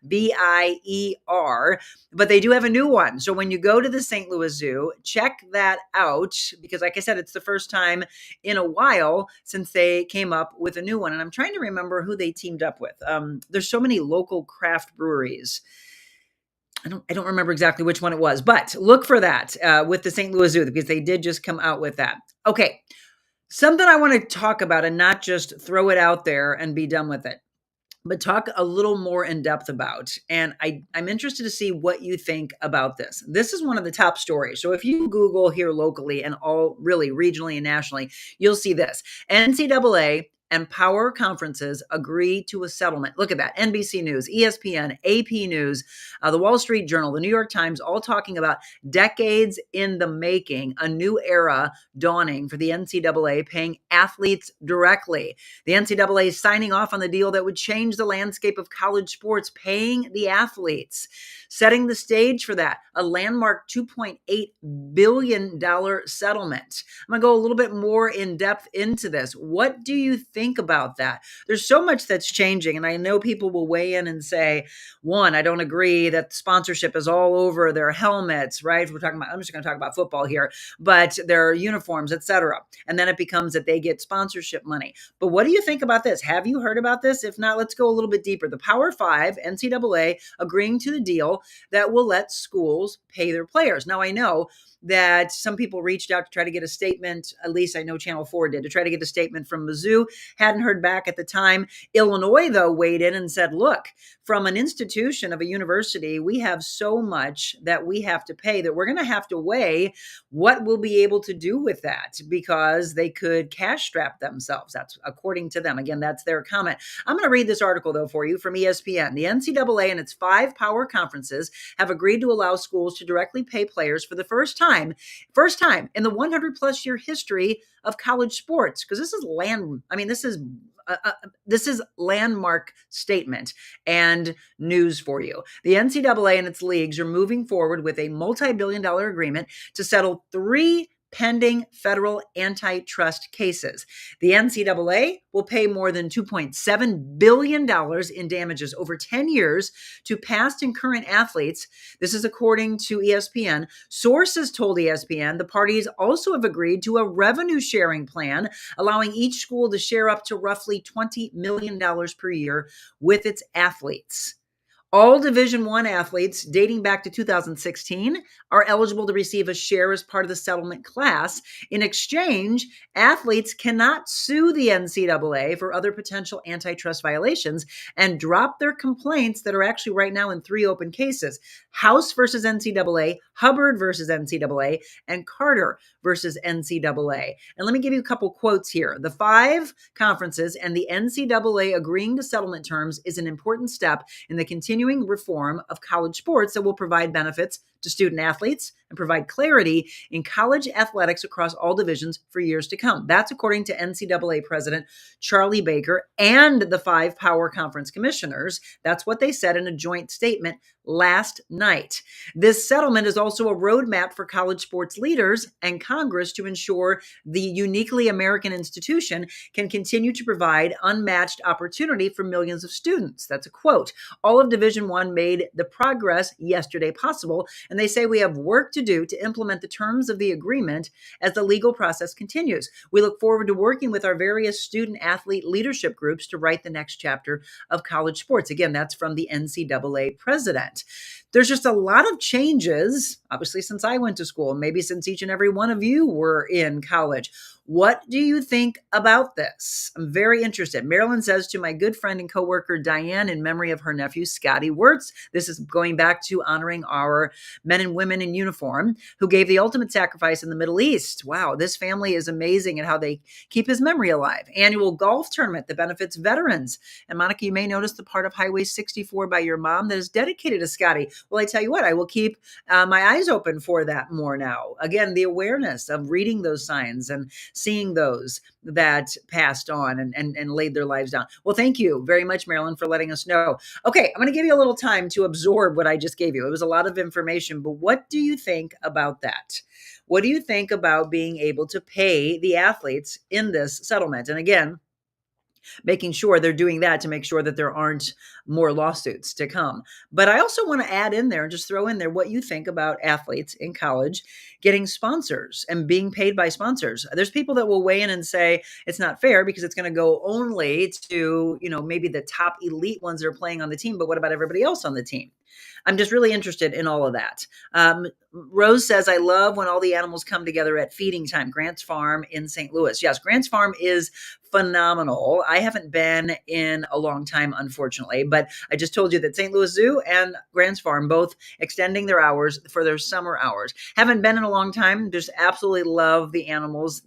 B-I-E-R. But they do have a new one. So when you go to the St. Louis Zoo, check that out, because like I said, it's the first time in a while since they came up with a new one. And I'm trying to remember who they teamed up with. There's so many local craft breweries. I don't remember exactly which one it was, but look for that with the St. Louis Zoo, because they did just come out with that. Okay. Something I want to talk about and not just throw it out there and be done with it, but talk a little more in depth about. And I'm interested to see what you think about this. This is one of the top stories. So if you Google here locally and all really regionally and nationally, you'll see this. NCAA and power conferences agree to a settlement. Look at that. NBC News, ESPN, AP News, the Wall Street Journal, the New York Times, all talking about decades in the making, a new era dawning for the NCAA paying athletes directly. The NCAA is signing off on the deal that would change the landscape of college sports, paying the athletes, setting the stage for that, a landmark $2.8 billion settlement. I'm going to go a little bit more in depth into this. What do you think about that? There's so much that's changing, and I know people will weigh in and say, one, I don't agree that sponsorship is all over their helmets, right? We're talking about, I'm just going to talk about football here, but their uniforms, etc. And then it becomes that they get sponsorship money. But what do you think about this? Have you heard about this? If not, let's go a little bit deeper. The Power Five, NCAA, agreeing to the deal that will let schools pay their players. Now, I know that some people reached out to try to get a statement, at least I know Channel 4 did, to try to get a statement from Mizzou. Hadn't heard back at the time. Illinois, though, weighed in and said, look, from an institution of a university, we have so much that we have to pay that we're going to have to weigh what we'll be able to do with that, because they could cash strap themselves. That's according to them. Again, that's their comment. I'm going to read this article, though, for you from ESPN. The NCAA and its 5 power conferences have agreed to allow schools to directly pay players for the first time in the 100 plus year history of college sports. Because this is this is landmark statement and news for you. The NCAA and its leagues are moving forward with a multi-billion-dollar agreement to settle 3 pending federal antitrust cases. The NCAA will pay more than $2.7 billion in damages over 10 years to past and current athletes. This is according to ESPN. Sources told ESPN the parties also have agreed to a revenue sharing plan, allowing each school to share up to roughly $20 million per year with its athletes. All Division I athletes dating back to 2016 are eligible to receive a share as part of the settlement class. In exchange, athletes cannot sue the NCAA for other potential antitrust violations and drop their complaints that are actually right now in 3 open cases: House versus NCAA, Hubbard versus NCAA, and Carter versus NCAA. And let me give you a couple quotes here. The 5 conferences and the NCAA agreeing to settlement terms is an important step in the continuing reform of college sports that will provide benefits to student athletes and provide clarity in college athletics across all divisions for years to come. That's according to NCAA President Charlie Baker and the 5 power conference commissioners. That's what they said in a joint statement last night. This settlement is also a roadmap for college sports leaders and Congress to ensure the uniquely American institution can continue to provide unmatched opportunity for millions of students. That's a quote. All of Division I made the progress yesterday possible, and they say we have work to do to implement the terms of the agreement as the legal process continues. We look forward to working with our various student athlete leadership groups to write the next chapter of college sports. Again, that's from the NCAA president. There's just a lot of changes, obviously, since I went to school, maybe since each and every one of you were in college. What do you think about this? I'm very interested. Marilyn says, to my good friend and coworker Diane, in memory of her nephew Scotty Wirtz. This is going back to honoring our men and women in uniform who gave the ultimate sacrifice in the Middle East. Wow, this family is amazing and how they keep his memory alive. Annual golf tournament that benefits veterans. And Monica, you may notice the part of Highway 64 by your mom that is dedicated to Scotty. Well, I tell you what, I will keep my eyes open for that more now. Again, the awareness of reading those signs and seeing those that passed on and laid their lives down. Well, thank you very much, Marilyn, for letting us know. Okay, I'm going to give you a little time to absorb what I just gave you. It was a lot of information, but what do you think about that? What do you think about being able to pay the athletes in this settlement? And again, making sure they're doing that to make sure that there aren't more lawsuits to come. But I also want to add in there and just throw in there what you think about athletes in college getting sponsors and being paid by sponsors. There's people that will weigh in and say it's not fair because it's going to go only to, maybe the top elite ones that are playing on the team, but what about everybody else on the team? I'm just really interested in all of that. Rose says, I love when all the animals come together at feeding time. Grant's Farm in St. Louis. Yes, Grant's Farm is phenomenal. I haven't been in a long time, unfortunately, but I just told you that St. Louis Zoo and Grant's Farm both extending their hours for their summer hours. Haven't been in a long time. Just absolutely love the animals.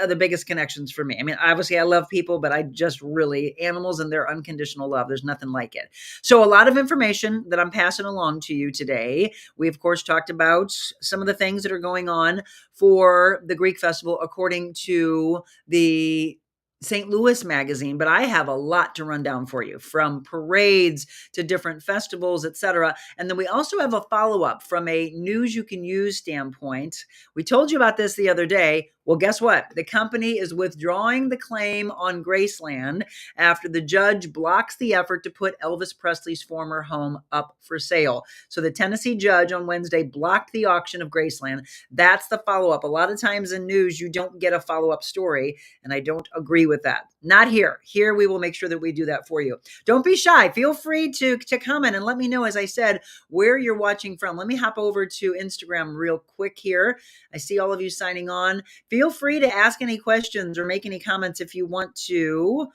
the biggest connections for me. I mean, obviously I love people, but I just really, animals and their unconditional love, there's nothing like it. So a lot of information that I'm passing along to you today. We of course talked about some of the things that are going on for the Greek festival according to the St. Louis magazine, but I have a lot to run down for you, from parades to different festivals, etc. And then we also have a follow-up from a news you can use standpoint. We told you about this the other day. Well, guess what? The company is withdrawing the claim on Graceland after the judge blocks the effort to put Elvis Presley's former home up for sale. So the Tennessee judge on Wednesday blocked the auction of Graceland. That's the follow-up. A lot of times in news, you don't get a follow-up story, and I don't agree with that. Not here. Here, we will make sure that we do that for you. Don't be shy. Feel free to comment and let me know, as I said, where you're watching from. Let me hop over to Instagram real quick here. I see all of you signing on. Feel free to ask any questions or make any comments if you want to.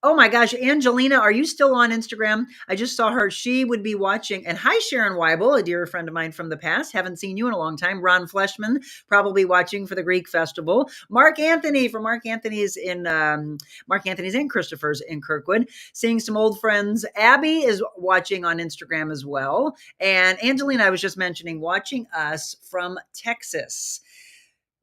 Oh my gosh, Angelina, are you still on Instagram? I just saw her. She would be watching. And hi, Sharon Weibel, a dear friend of mine from the past. Haven't seen you in a long time. Ron Fleshman, probably watching for the Greek festival. Mark Anthony from Mark Anthony's and Christopher's in Kirkwood. Seeing some old friends. Abby is watching on Instagram as well. And Angelina, I was just mentioning, watching us from Texas.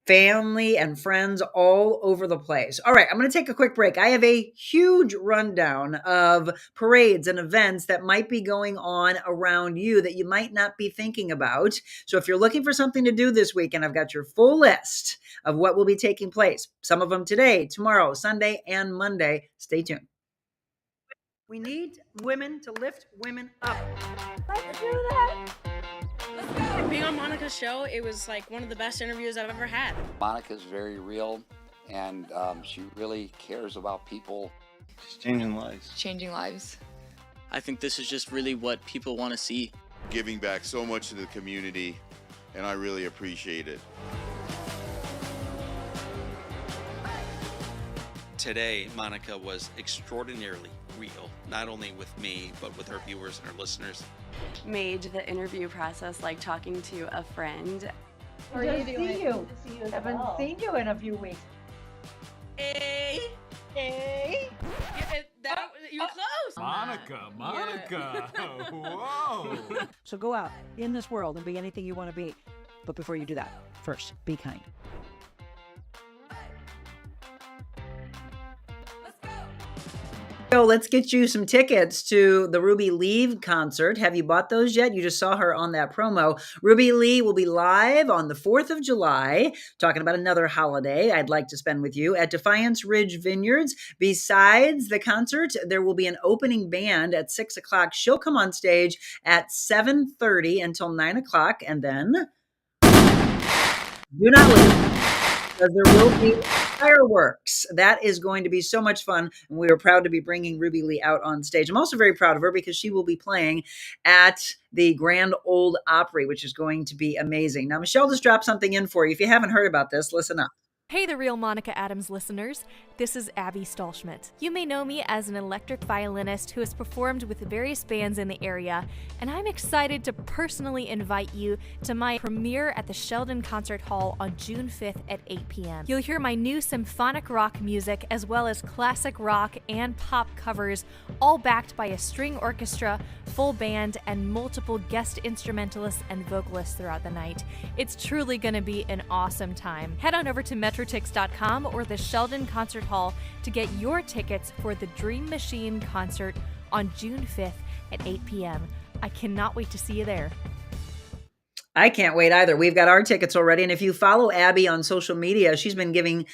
Family and friends all over the place. All right, I'm going to take a quick break. I have a huge rundown of parades and events that might be going on around you that you might not be thinking about. So if you're looking for something to do this weekend, I've got your full list of what will be taking place. Some of them today, tomorrow, Sunday, and Monday. Stay tuned. We need women to lift women up. Let's do that. Being on Monica's show, it was like one of the best interviews I've ever had. Monica's very real, and she really cares about people. She's changing lives. Changing lives. I think this is just really what people want to see. Giving back so much to the community, and I really appreciate it. Today, Monica was extraordinarily real, not only with me, but with her viewers and her listeners. Made the interview process like talking to a friend. How are you doing? Good to see you. Haven't seen you in a few weeks. Hey. You're close. Monica. Whoa. So go out in this world and be anything you want to be. But before you do that, first, be kind. So let's get you some tickets to the Ruby Lee concert. Have you bought those yet? You just saw her on that promo. Ruby Lee will be live on the 4th of July, talking about another holiday I'd like to spend with you at Defiance Ridge Vineyards. Besides the concert, there will be an opening band at 6 o'clock. She'll come on stage at 7:30 until 9 o'clock, and then do not leave, because there will be fireworks. That is going to be so much fun, and we are proud to be bringing Ruby Lee out on stage. I'm also very proud of her because she will be playing at the Grand Ole Opry, which is going to be amazing. Now, Michelle just dropped something in for you. If you haven't heard about this, listen up. Hey, The Real Monica Adams listeners. This is Abby Stallschmidt. You may know me as an electric violinist who has performed with various bands in the area, and I'm excited to personally invite you to my premiere at the Sheldon Concert Hall on June 5th at 8 p.m. You'll hear my new symphonic rock music as well as classic rock and pop covers, all backed by a string orchestra, full band, and multiple guest instrumentalists and vocalists throughout the night. It's truly going to be an awesome time. Head on over to metrotix.com or the Sheldon Concert Hall to get your tickets for the Dream Machine concert on June 5th at 8 p.m. I cannot wait to see you there. I can't wait either. We've got our tickets already. And if you follow Abby on social media, she's been giving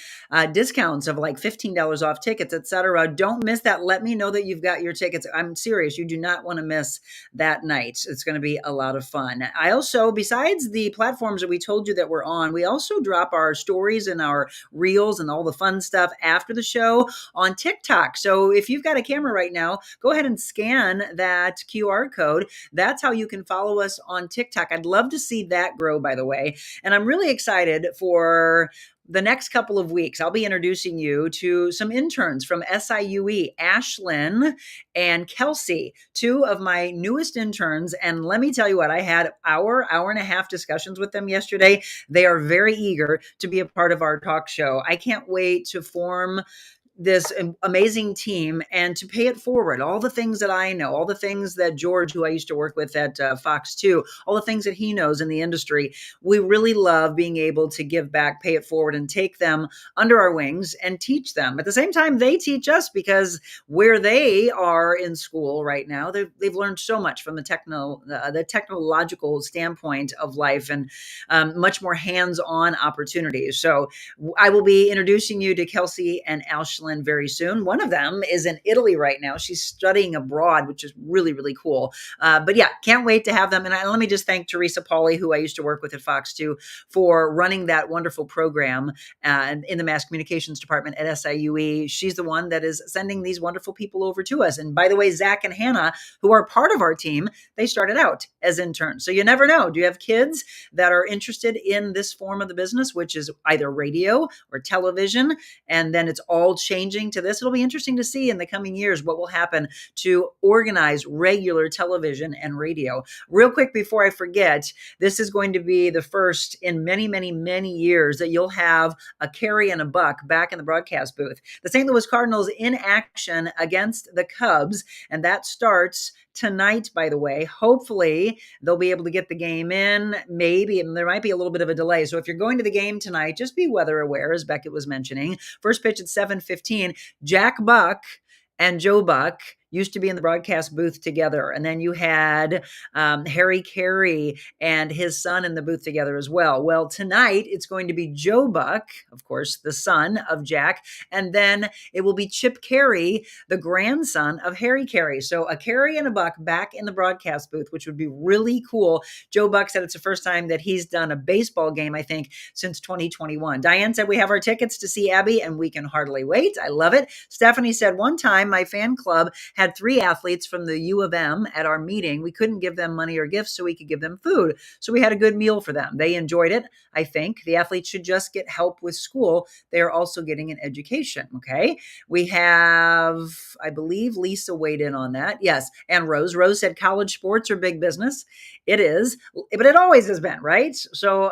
discounts of like $15 off tickets, etc. Don't miss that. Let me know that you've got your tickets. I'm serious. You do not want to miss that night. It's going to be a lot of fun. I also, besides the platforms that we told you that we're on, we also drop our stories and our reels and all the fun stuff after the show on TikTok. So if you've got a camera right now, go ahead and scan that QR code. That's how you can follow us on TikTok. I'd love to see that grow, by the way. And I'm really excited for the next couple of weeks, I'll be introducing you to some interns from SIUE, Ashlyn and Kelsey, two of my newest interns. And let me tell you what, I had hour and a half discussions with them yesterday. They are very eager to be a part of our talk show. I can't wait to form this amazing team and to pay it forward. All the things that I know, all the things that George, who I used to work with at Fox 2, all the things that he knows in the industry, we really love being able to give back, pay it forward, and take them under our wings and teach them. At the same time, they teach us, because where they are in school right now, they've learned so much from the technological standpoint of life, and much more hands-on opportunities. So I will be introducing you to Kelsey and Ashlyn very soon. One of them is in Italy right now. She's studying abroad, which is really, really cool. But yeah, can't wait to have them. And let me just thank Teresa Pauly, who I used to work with at Fox 2, for running that wonderful program in the mass communications department at SIUE. She's the one that is sending these wonderful people over to us. And by the way, Zach and Hannah, who are part of our team, they started out as interns. So you never know. Do you have kids that are interested in this form of the business, which is either radio or television? And then it's all changing to this. It'll be interesting to see in the coming years what will happen to organize regular television and radio. Real quick before I forget, this is going to be the first in many, many, many years that you'll have a Carrie and a Buck back in the broadcast booth. The St. Louis Cardinals in action against the Cubs, and that starts tonight, by the way. Hopefully they'll be able to get the game in. Maybe there might be a little bit of a delay. So if you're going to the game tonight, just be weather aware, as Beckett was mentioning. First pitch at 7:15. Jack Buck and Joe Buck used to be in the broadcast booth together. And then you had Harry Carey and his son in the booth together as well. Well, tonight it's going to be Joe Buck, of course, the son of Jack. And then it will be Chip Carey, the grandson of Harry Carey. So a Carey and a Buck back in the broadcast booth, which would be really cool. Joe Buck said it's the first time that he's done a baseball game, I think, since 2021. Diane said we have our tickets to see Abby and we can hardly wait. I love it. Stephanie said one time my fan club had 3 athletes from the U of M at our meeting. We couldn't give them money or gifts, so we could give them food. So we had a good meal for them. They enjoyed it, I think. The athletes should just get help with school. They are also getting an education, okay? We have, I believe, Lisa weighed in on that. Yes, and Rose. Rose said college sports are big business. It is, but it always has been, right? So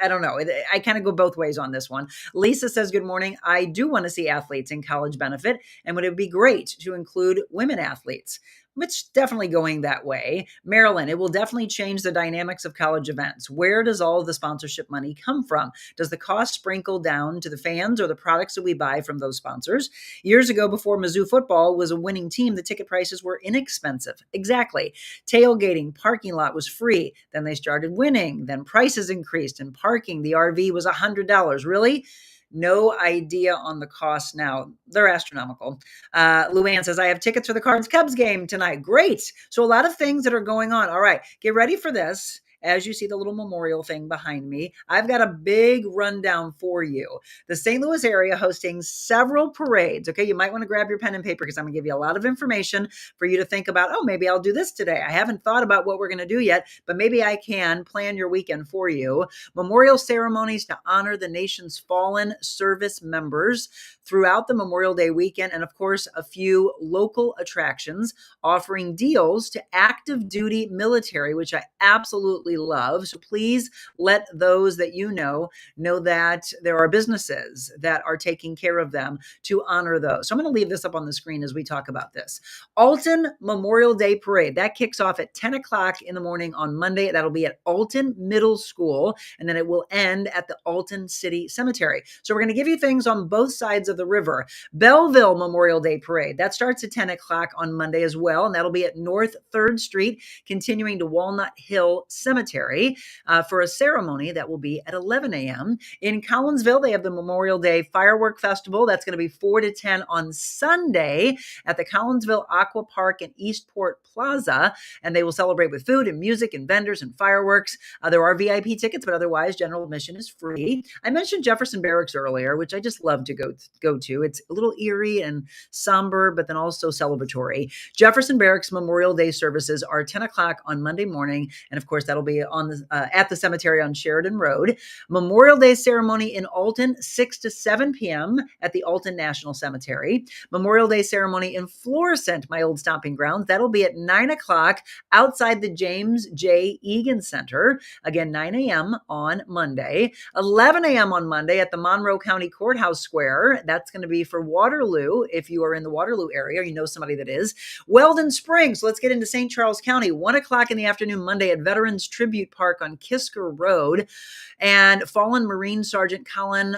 I don't know. I kind of go both ways on this one. Lisa says, good morning. I do want to see athletes in college benefit, and would it be great to include women athletes? It's definitely going that way. Marilyn, it will definitely change the dynamics of college events. Where does all of the sponsorship money come from? Does the cost sprinkle down to the fans or the products that we buy from those sponsors? Years ago, before Mizzou football was a winning team, the ticket prices were inexpensive. Exactly. Tailgating, parking lot was free. Then they started winning. Then prices increased, and parking, the RV was $100. Really? No idea on the cost now. They're astronomical. Luann says, I have tickets for the Cards-Cubs game tonight. Great. So a lot of things that are going on. All right, get ready for this. As you see the little memorial thing behind me, I've got a big rundown for you. The St. Louis area hosting several parades. Okay, you might want to grab your pen and paper because I'm going to give you a lot of information for you to think about. Oh, maybe I'll do this today. I haven't thought about what we're going to do yet, but maybe I can plan your weekend for you. Memorial ceremonies to honor the nation's fallen service members throughout the Memorial Day weekend, and of course, a few local attractions offering deals to active duty military, which I absolutely love. So please let those that you know that there are businesses that are taking care of them to honor those. So I'm going to leave this up on the screen as we talk about this. Alton Memorial Day Parade, that kicks off at 10 o'clock in the morning on Monday. That'll be at Alton Middle School, and then it will end at the Alton City Cemetery. So we're going to give you things on both sides of the river. Belleville Memorial Day Parade, that starts at 10 o'clock on Monday as well, and that'll be at North 3rd Street, continuing to Walnut Hill Cemetery for a ceremony that will be at 11 a.m. In Collinsville, they have the Memorial Day Firework Festival. That's going to be 4 to 10 on Sunday at the Collinsville Aqua Park and Eastport Plaza, and they will celebrate with food and music and vendors and fireworks. There are VIP tickets, but otherwise general admission is free. I mentioned Jefferson Barracks earlier, which I just love to go to. It's a little eerie and somber, but then also celebratory. Jefferson Barracks Memorial Day services are 10 o'clock on Monday morning, and of course that'll be be on the at the cemetery on Sheridan Road. Memorial Day ceremony in Alton, 6 to 7 p.m. at the Alton National Cemetery. Memorial Day ceremony in Florissant, my old stomping grounds. That'll be at 9 o'clock outside the James J. Egan Center. Again, 9 a.m. on Monday. 11 a.m. on Monday at the Monroe County Courthouse Square. That's going to be for Waterloo. If you are in the Waterloo area, or you know somebody that is. Weldon Springs. Let's get into St. Charles County. 1 o'clock in the afternoon Monday at Veterans Tribute Park on Kisker Road. And fallen Marine Sergeant Colin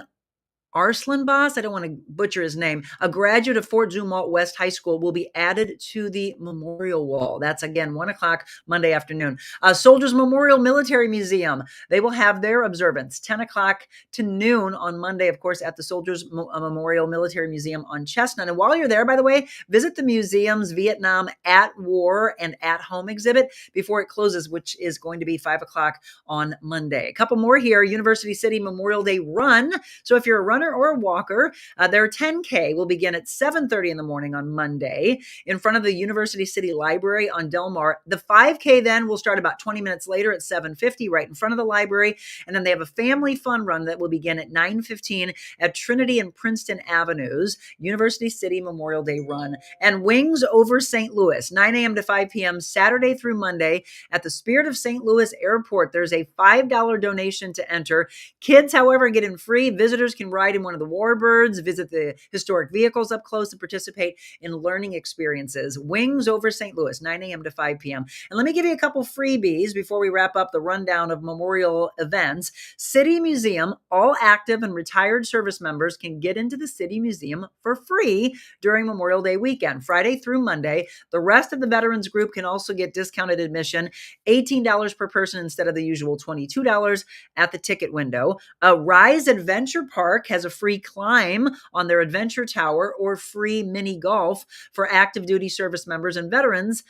Arslanbas, I don't want to butcher his name, a graduate of Fort Zumwalt West High School, will be added to the memorial wall. That's again 1 o'clock Monday afternoon. Soldiers Memorial Military Museum, they will have their observance 10 o'clock to noon on Monday, of course, at the Soldiers Memorial Military Museum on Chestnut. And while you're there, by the way, visit the museum's Vietnam at War and at Home exhibit before it closes, which is going to be 5 o'clock on Monday. A couple more here. University City Memorial Day Run. So if you're a runner or a walker, their 10K will begin at 7:30 in the morning on Monday in front of the University City Library on Del Mar. The 5K then will start about 20 minutes later at 7:50 right in front of the library. And then they have a family fun run that will begin at 9:15 at Trinity and Princeton Avenues, University City Memorial Day Run. And Wings Over St. Louis, 9 a.m. to 5 p.m. Saturday through Monday at the Spirit of St. Louis Airport. There's a $5 donation to enter. Kids, however, get in free. Visitors can ride in one of the warbirds, visit the historic vehicles up close, and participate in learning experiences. Wings Over St. Louis, 9 a.m. to 5 p.m. And let me give you a couple freebies before we wrap up the rundown of memorial events. City Museum, all active and retired service members can get into the City Museum for free during Memorial Day weekend, Friday through Monday. The rest of the veterans group can also get discounted admission, $18 per person instead of the usual $22 at the ticket window. Rise Adventure Park has a free climb on their adventure tower or free mini golf for active duty service members and veterans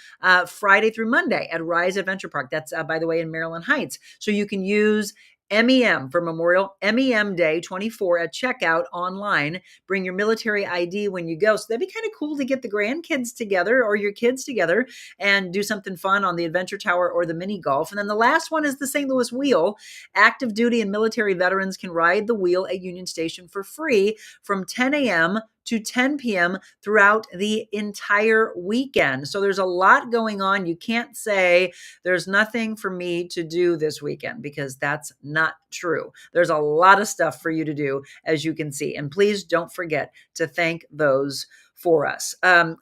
Friday through Monday at Rise Adventure Park. That's, by the way, in Maryland Heights. So you can use MEM for Memorial MEM Day 24 at checkout online. Bring your military ID when you go. So that'd be kind of cool to get the grandkids together or your kids together and do something fun on the Adventure Tower or the mini golf. And then the last one is the St. Louis Wheel. Active duty and military veterans can ride the wheel at Union Station for free from 10 a.m. to 10 p.m. throughout the entire weekend. So there's a lot going on. You can't say there's nothing for me to do this weekend because that's not true. There's a lot of stuff for you to do, as you can see. And please don't forget to thank those for us.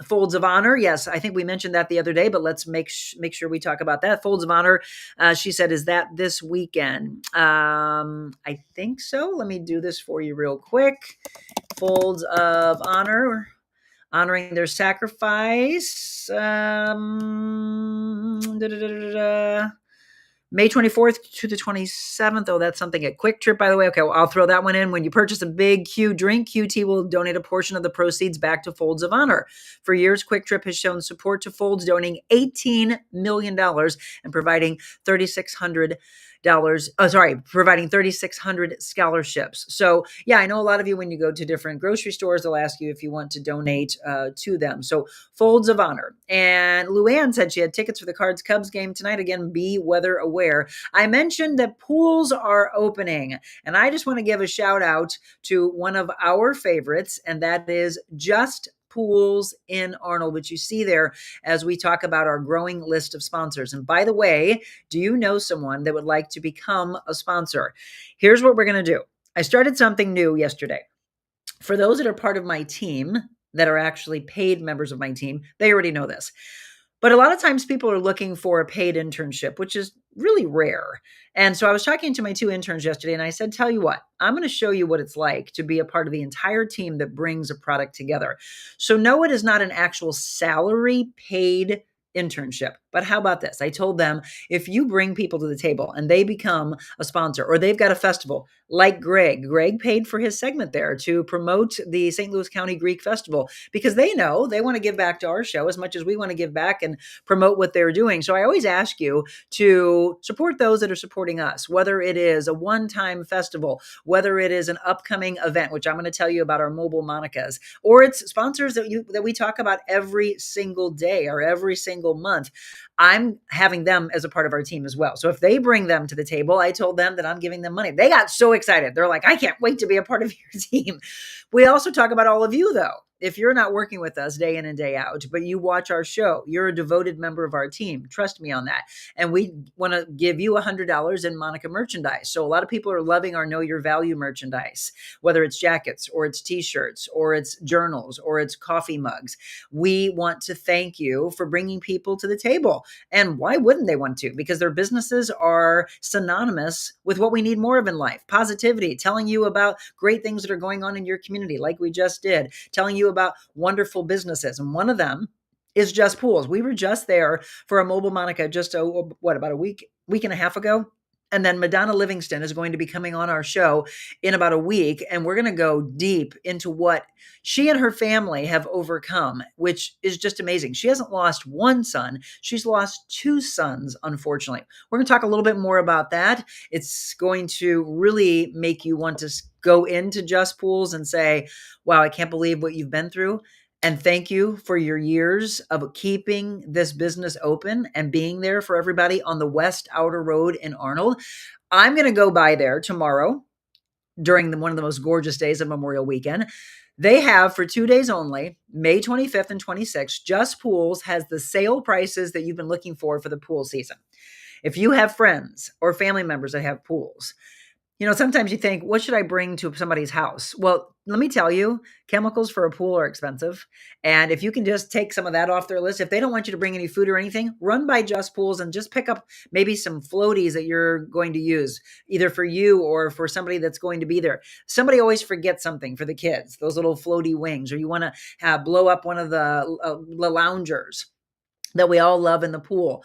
Folds of Honor. Yes, I think we mentioned that the other day, but let's make sure we talk about that. Folds of Honor, she said, is that this weekend? I think so. Let me do this for you real quick. Folds of Honor, honoring their sacrifice. May 24th to the 27th. Oh, that's something at Quick Trip, by the way. Okay, well, I'll throw that one in. When you purchase a Big Q drink, QT will donate a portion of the proceeds back to Folds of Honor. For years, Quick Trip has shown support to Folds, donating $18 million and providing 3,600 scholarships. So yeah, I know a lot of you, when you go to different grocery stores, they'll ask you if you want to donate to them. So Folds of Honor. And Luann said she had tickets for the Cards Cubs game tonight. Again, be weather aware. I mentioned that pools are opening, and I just want to give a shout out to one of our favorites, and that is Just Pools in Arnold, which you see there as we talk about our growing list of sponsors. And by the way, do you know someone that would like to become a sponsor? Here's what we're going to do. I started something new yesterday. For those that are part of my team, that are actually paid members of my team, they already know this. But a lot of times people are looking for a paid internship, which is really rare. And so I was talking to my two interns yesterday, and I said, tell you what, I'm going to show you what it's like to be a part of the entire team that brings a product together. So no, it is not an actual salary paid internship. But how about this? I told them, if you bring people to the table and they become a sponsor, or they've got a festival like Greg paid for his segment there to promote the St. Louis County Greek Festival, because they know they want to give back to our show as much as we want to give back and promote what they're doing. So I always ask you to support those that are supporting us, whether it is a one-time festival, whether it is an upcoming event, which I'm going to tell you about our mobile Monicas, or it's sponsors that we talk about every single day or every single single month, I'm having them as a part of our team as well. So if they bring them to the table, I told them that I'm giving them money. They got so excited. They're like, I can't wait to be a part of your team. We also talk about all of you, though. If you're not working with us day in and day out, but you watch our show, you're a devoted member of our team. Trust me on that. And we want to give you $100 in Monica merchandise. So a lot of people are loving our Know Your Value merchandise, whether it's jackets or it's t-shirts or it's journals or it's coffee mugs. We want to thank you for bringing people to the table. And why wouldn't they want to? Because their businesses are synonymous with what we need more of in life. Positivity, telling you about great things that are going on in your community, like we just did, telling you about wonderful businesses. And one of them is Just Pools. We were just there for a Mobile Monica just about a week and a half ago. And then Madonna Livingston is going to be coming on our show in about a week. And we're going to go deep into what she and her family have overcome, which is just amazing. She hasn't lost one son. She's lost two sons, unfortunately. We're going to talk a little bit more about that. It's going to really make you want to go into Just Pools and say, wow, I can't believe what you've been through. And thank you for your years of keeping this business open and being there for everybody on the West Outer Road in Arnold. I'm going to go by there tomorrow during one of the most gorgeous days of Memorial Weekend. They have, for 2 days only, May 25th and 26th, Just Pools has the sale prices that you've been looking for the pool season. If you have friends or family members that have pools, sometimes you think, what should I bring to somebody's house? Well, let me tell you, chemicals for a pool are expensive. And if you can just take some of that off their list, if they don't want you to bring any food or anything, run by Just Pools and just pick up maybe some floaties that you're going to use, either for you or for somebody that's going to be there. Somebody always forgets something for the kids, those little floaty wings, or you want to blow up one of the loungers that we all love in the pool.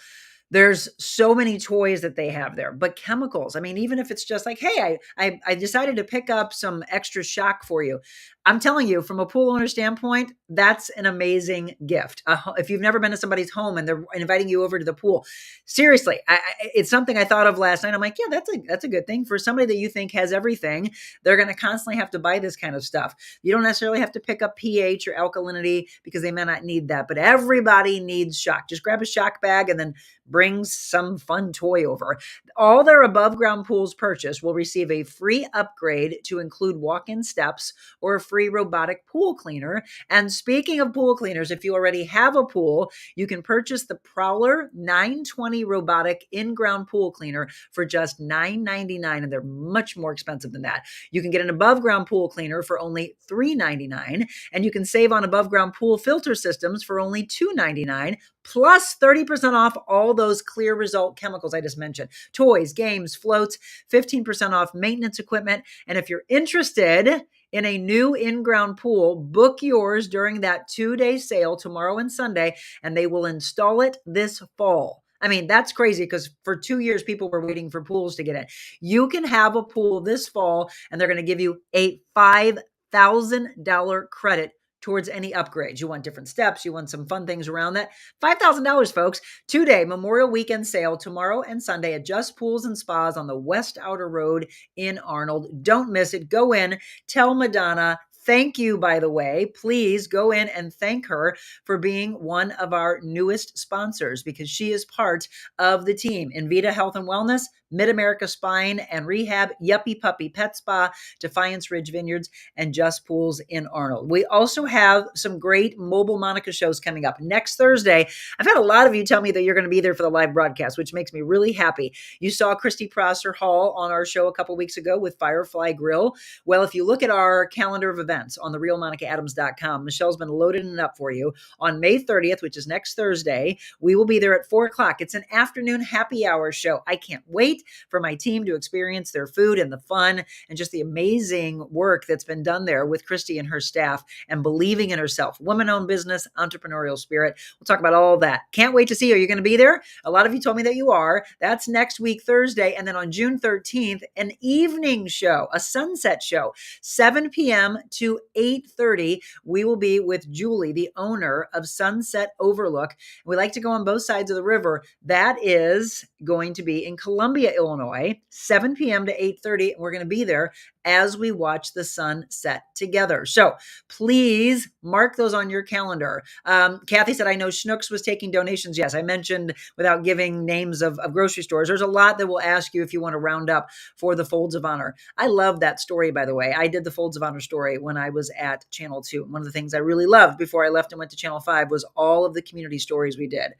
There's so many toys that they have there, but chemicals. I mean, even if it's just like, hey, I decided to pick up some extra shock for you. I'm telling you, from a pool owner standpoint, that's an amazing gift. If you've never been to somebody's home and they're inviting you over to the pool, seriously, it's something I thought of last night. I'm like, yeah, that's a good thing for somebody that you think has everything. They're going to constantly have to buy this kind of stuff. You don't necessarily have to pick up pH or alkalinity because they may not need that, but everybody needs shock. Just grab a shock bag and then brings some fun toy over. All their above ground pools purchase will receive a free upgrade to include walk-in steps or a free robotic pool cleaner. And speaking of pool cleaners, if you already have a pool, you can purchase the Prowler 920 robotic in-ground pool cleaner for just $9.99, and they're much more expensive than that. You can get an above ground pool cleaner for only $3.99, and you can save on above ground pool filter systems for only $2.99. Plus 30% off all those Clear Result chemicals I just mentioned. Toys, games, floats, 15% off maintenance equipment. And if you're interested in a new in-ground pool, book yours during that 2-day sale tomorrow and Sunday, and they will install it this fall. I mean, that's crazy because for 2 years, people were waiting for pools to get in. You can have a pool this fall, and they're going to give you a $5,000 credit towards any upgrades. You want different steps. You want some fun things around that. $5,000, folks. 2-day Memorial Weekend sale tomorrow and Sunday at Just Pools and Spas on the West Outer Road in Arnold. Don't miss it. Go in. Tell Madonna thank you, by the way. Please go in and thank her for being one of our newest sponsors because she is part of the team. Invita Health and Wellness, Mid-America Spine and Rehab, Yuppie Puppy Pet Spa, Defiance Ridge Vineyards, and Just Pools in Arnold. We also have some great Mobile Monica shows coming up. Next Thursday, I've had a lot of you tell me that you're going to be there for the live broadcast, which makes me really happy. You saw Christy Prosser Hall on our show a couple weeks ago with Firefly Grill. Well, if you look at our calendar of events on TheRealMonicaAdams.com, Michelle's been loading it up for you. On May 30th, which is next Thursday, we will be there at 4 o'clock. It's an afternoon happy hour show. I can't wait for my team to experience their food and the fun and just the amazing work that's been done there with Christy and her staff and believing in herself. Woman-owned business, entrepreneurial spirit. We'll talk about all that. Can't wait to see you. Are you going to be there? A lot of you told me that you are. That's next week, Thursday. And then on June 13th, an evening show, a sunset show, 7 p.m. to to 8:30, we will be with Julie, the owner of Sunset Overlook. We like to go on both sides of the river. That is going to be in Columbia, Illinois, 7 p.m. to 8:30. And we're going to be there as we watch the sun set together. So please mark those on your calendar. Kathy said, I know Schnucks was taking donations. Yes, I mentioned without giving names of grocery stores. There's a lot that will ask you if you want to round up for the Folds of Honor. I love that story, by the way. I did the Folds of Honor story when I was at Channel 2. One of the things I really loved before I left and went to Channel 5 was all of the community stories we did.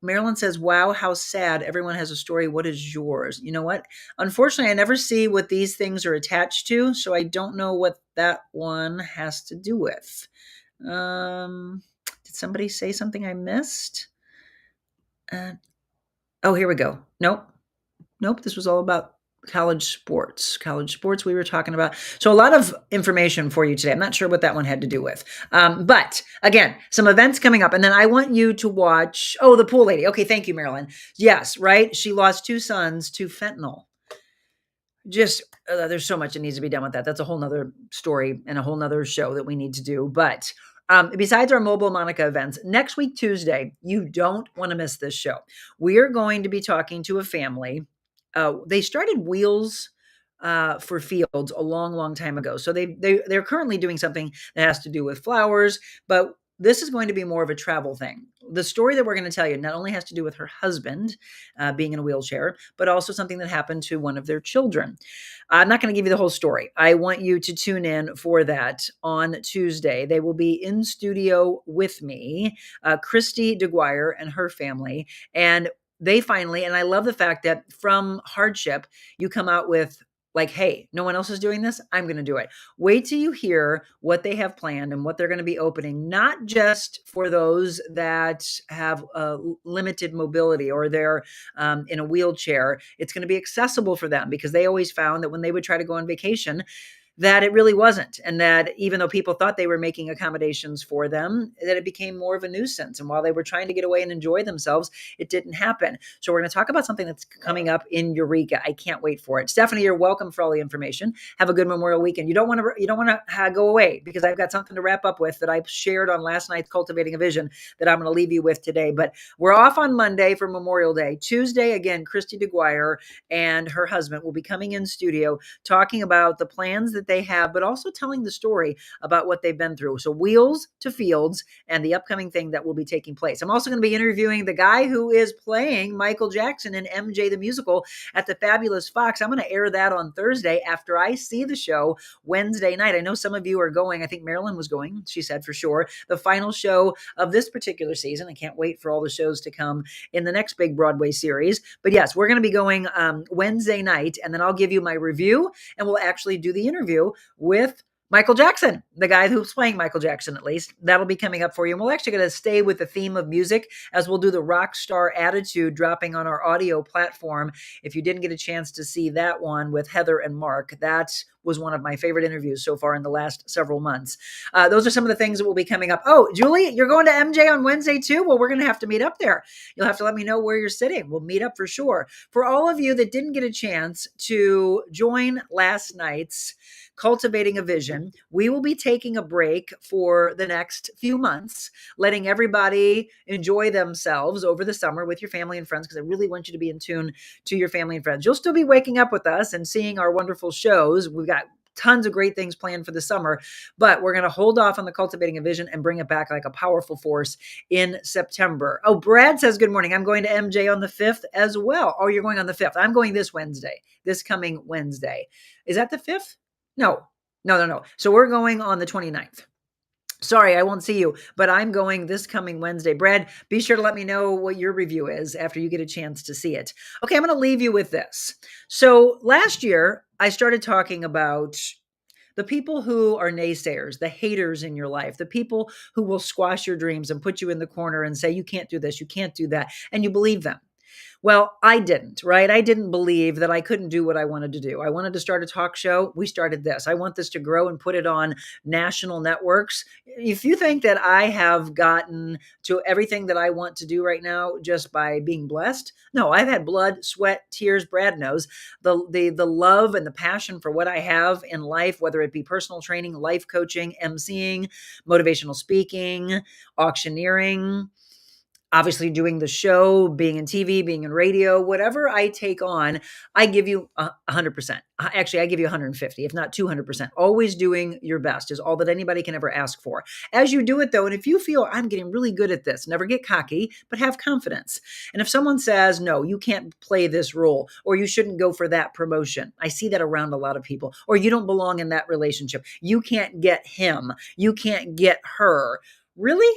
Marilyn says, wow, how sad. Everyone has a story. What is yours? You know what? Unfortunately, I never see what these things are attached to, so I don't know what that one has to do with. Did somebody say something I missed? Oh, here we go. Nope. This was all about college sports we were talking about. So a lot of information for you today. I'm not sure what that one had to do with. But again, some events coming up. And then I want you to watch, the pool lady. Okay, thank you, Marilyn. Yes, right? She lost 2 sons to fentanyl. Just, there's so much that needs to be done with that. That's a whole nother story and a whole nother show that we need to do. But besides our Mobile Monica events, next week, Tuesday, you don't want to miss this show. We are going to be talking to a family. They started Wheels for Fields a long, long time ago. So they're currently doing something that has to do with flowers, but this is going to be more of a travel thing. The story that we're going to tell you not only has to do with her husband being in a wheelchair, but also something that happened to one of their children. I'm not going to give you the whole story. I want you to tune in for that on Tuesday. They will be in studio with me, Christy DeGuire and her family. And they finally, and I love the fact that from hardship, you come out with like, hey, no one else is doing this. I'm going to do it. Wait till you hear what they have planned and what they're going to be opening, not just for those that have limited mobility or they're in a wheelchair. It's going to be accessible for them because they always found that when they would try to go on vacation, that it really wasn't. And that even though people thought they were making accommodations for them, that it became more of a nuisance. And while they were trying to get away and enjoy themselves, it didn't happen. So we're going to talk about something that's coming up in Eureka. I can't wait for it. Stephanie, you're welcome for all the information. Have a good Memorial weekend. You don't want to go away because I've got something to wrap up with that I shared on last night's Cultivating a Vision that I'm going to leave you with today. But we're off on Monday for Memorial Day. Tuesday, again, Christy DeGuire and her husband will be coming in studio talking about the plans that they have, but also telling the story about what they've been through. So Wheels to Fields and the upcoming thing that will be taking place. I'm also going to be interviewing the guy who is playing Michael Jackson in MJ the Musical at the Fabulous Fox. I'm going to air that on Thursday after I see the show Wednesday night. I know some of you are going. I think Marilyn was going, she said for sure. The final show of this particular season. I can't wait for all the shows to come in the next big Broadway series. But yes, we're going to be going Wednesday night, and then I'll give you my review, and we'll actually do the interview with Michael Jackson, the guy who's playing Michael Jackson, at least. That'll be coming up for you. And we're actually going to stay with the theme of music as we'll do the rock star attitude dropping on our audio platform. If you didn't get a chance to see that one with Heather and Mark, that was one of my favorite interviews so far in the last several months. Those are some of the things that will be coming up. Oh, Julie, you're going to MJ on Wednesday too? Well, we're going to have to meet up there. You'll have to let me know where you're sitting. We'll meet up for sure. For all of you that didn't get a chance to join last night's Cultivating a Vision, we will be taking a break for the next few months, letting everybody enjoy themselves over the summer with your family and friends, because I really want you to be in tune to your family and friends. You'll still be waking up with us and seeing our wonderful shows. We've got tons of great things planned for the summer, but we're going to hold off on the Cultivating a Vision and bring it back like a powerful force in September. Oh, Brad says, good morning. I'm going to MJ on the 5th as well. Oh, you're going on the 5th. I'm going this coming Wednesday. Is that the 5th? No. So we're going on the 29th. Sorry, I won't see you, but I'm going this coming Wednesday. Brad, be sure to let me know what your review is after you get a chance to see it. Okay, I'm going to leave you with this. So last year, I started talking about the people who are naysayers, the haters in your life, the people who will squash your dreams and put you in the corner and say, you can't do this, you can't do that, and you believe them. Well, I didn't, right? I didn't believe that I couldn't do what I wanted to do. I wanted to start a talk show. We started this. I want this to grow and put it on national networks. If you think that I have gotten to everything that I want to do right now just by being blessed, no, I've had blood, sweat, tears. Brad knows the love and the passion for what I have in life, whether it be personal training, life coaching, emceeing, motivational speaking, auctioneering, obviously doing the show, being in TV, being in radio, whatever I take on, I give you 100%. Actually, I give you 150, if not 200%. Always doing your best is all that anybody can ever ask for. As you do it though, and if you feel I'm getting really good at this, never get cocky, but have confidence. And if someone says, no, you can't play this role, or you shouldn't go for that promotion, I see that around a lot of people, or you don't belong in that relationship. You can't get him. You can't get her. Really?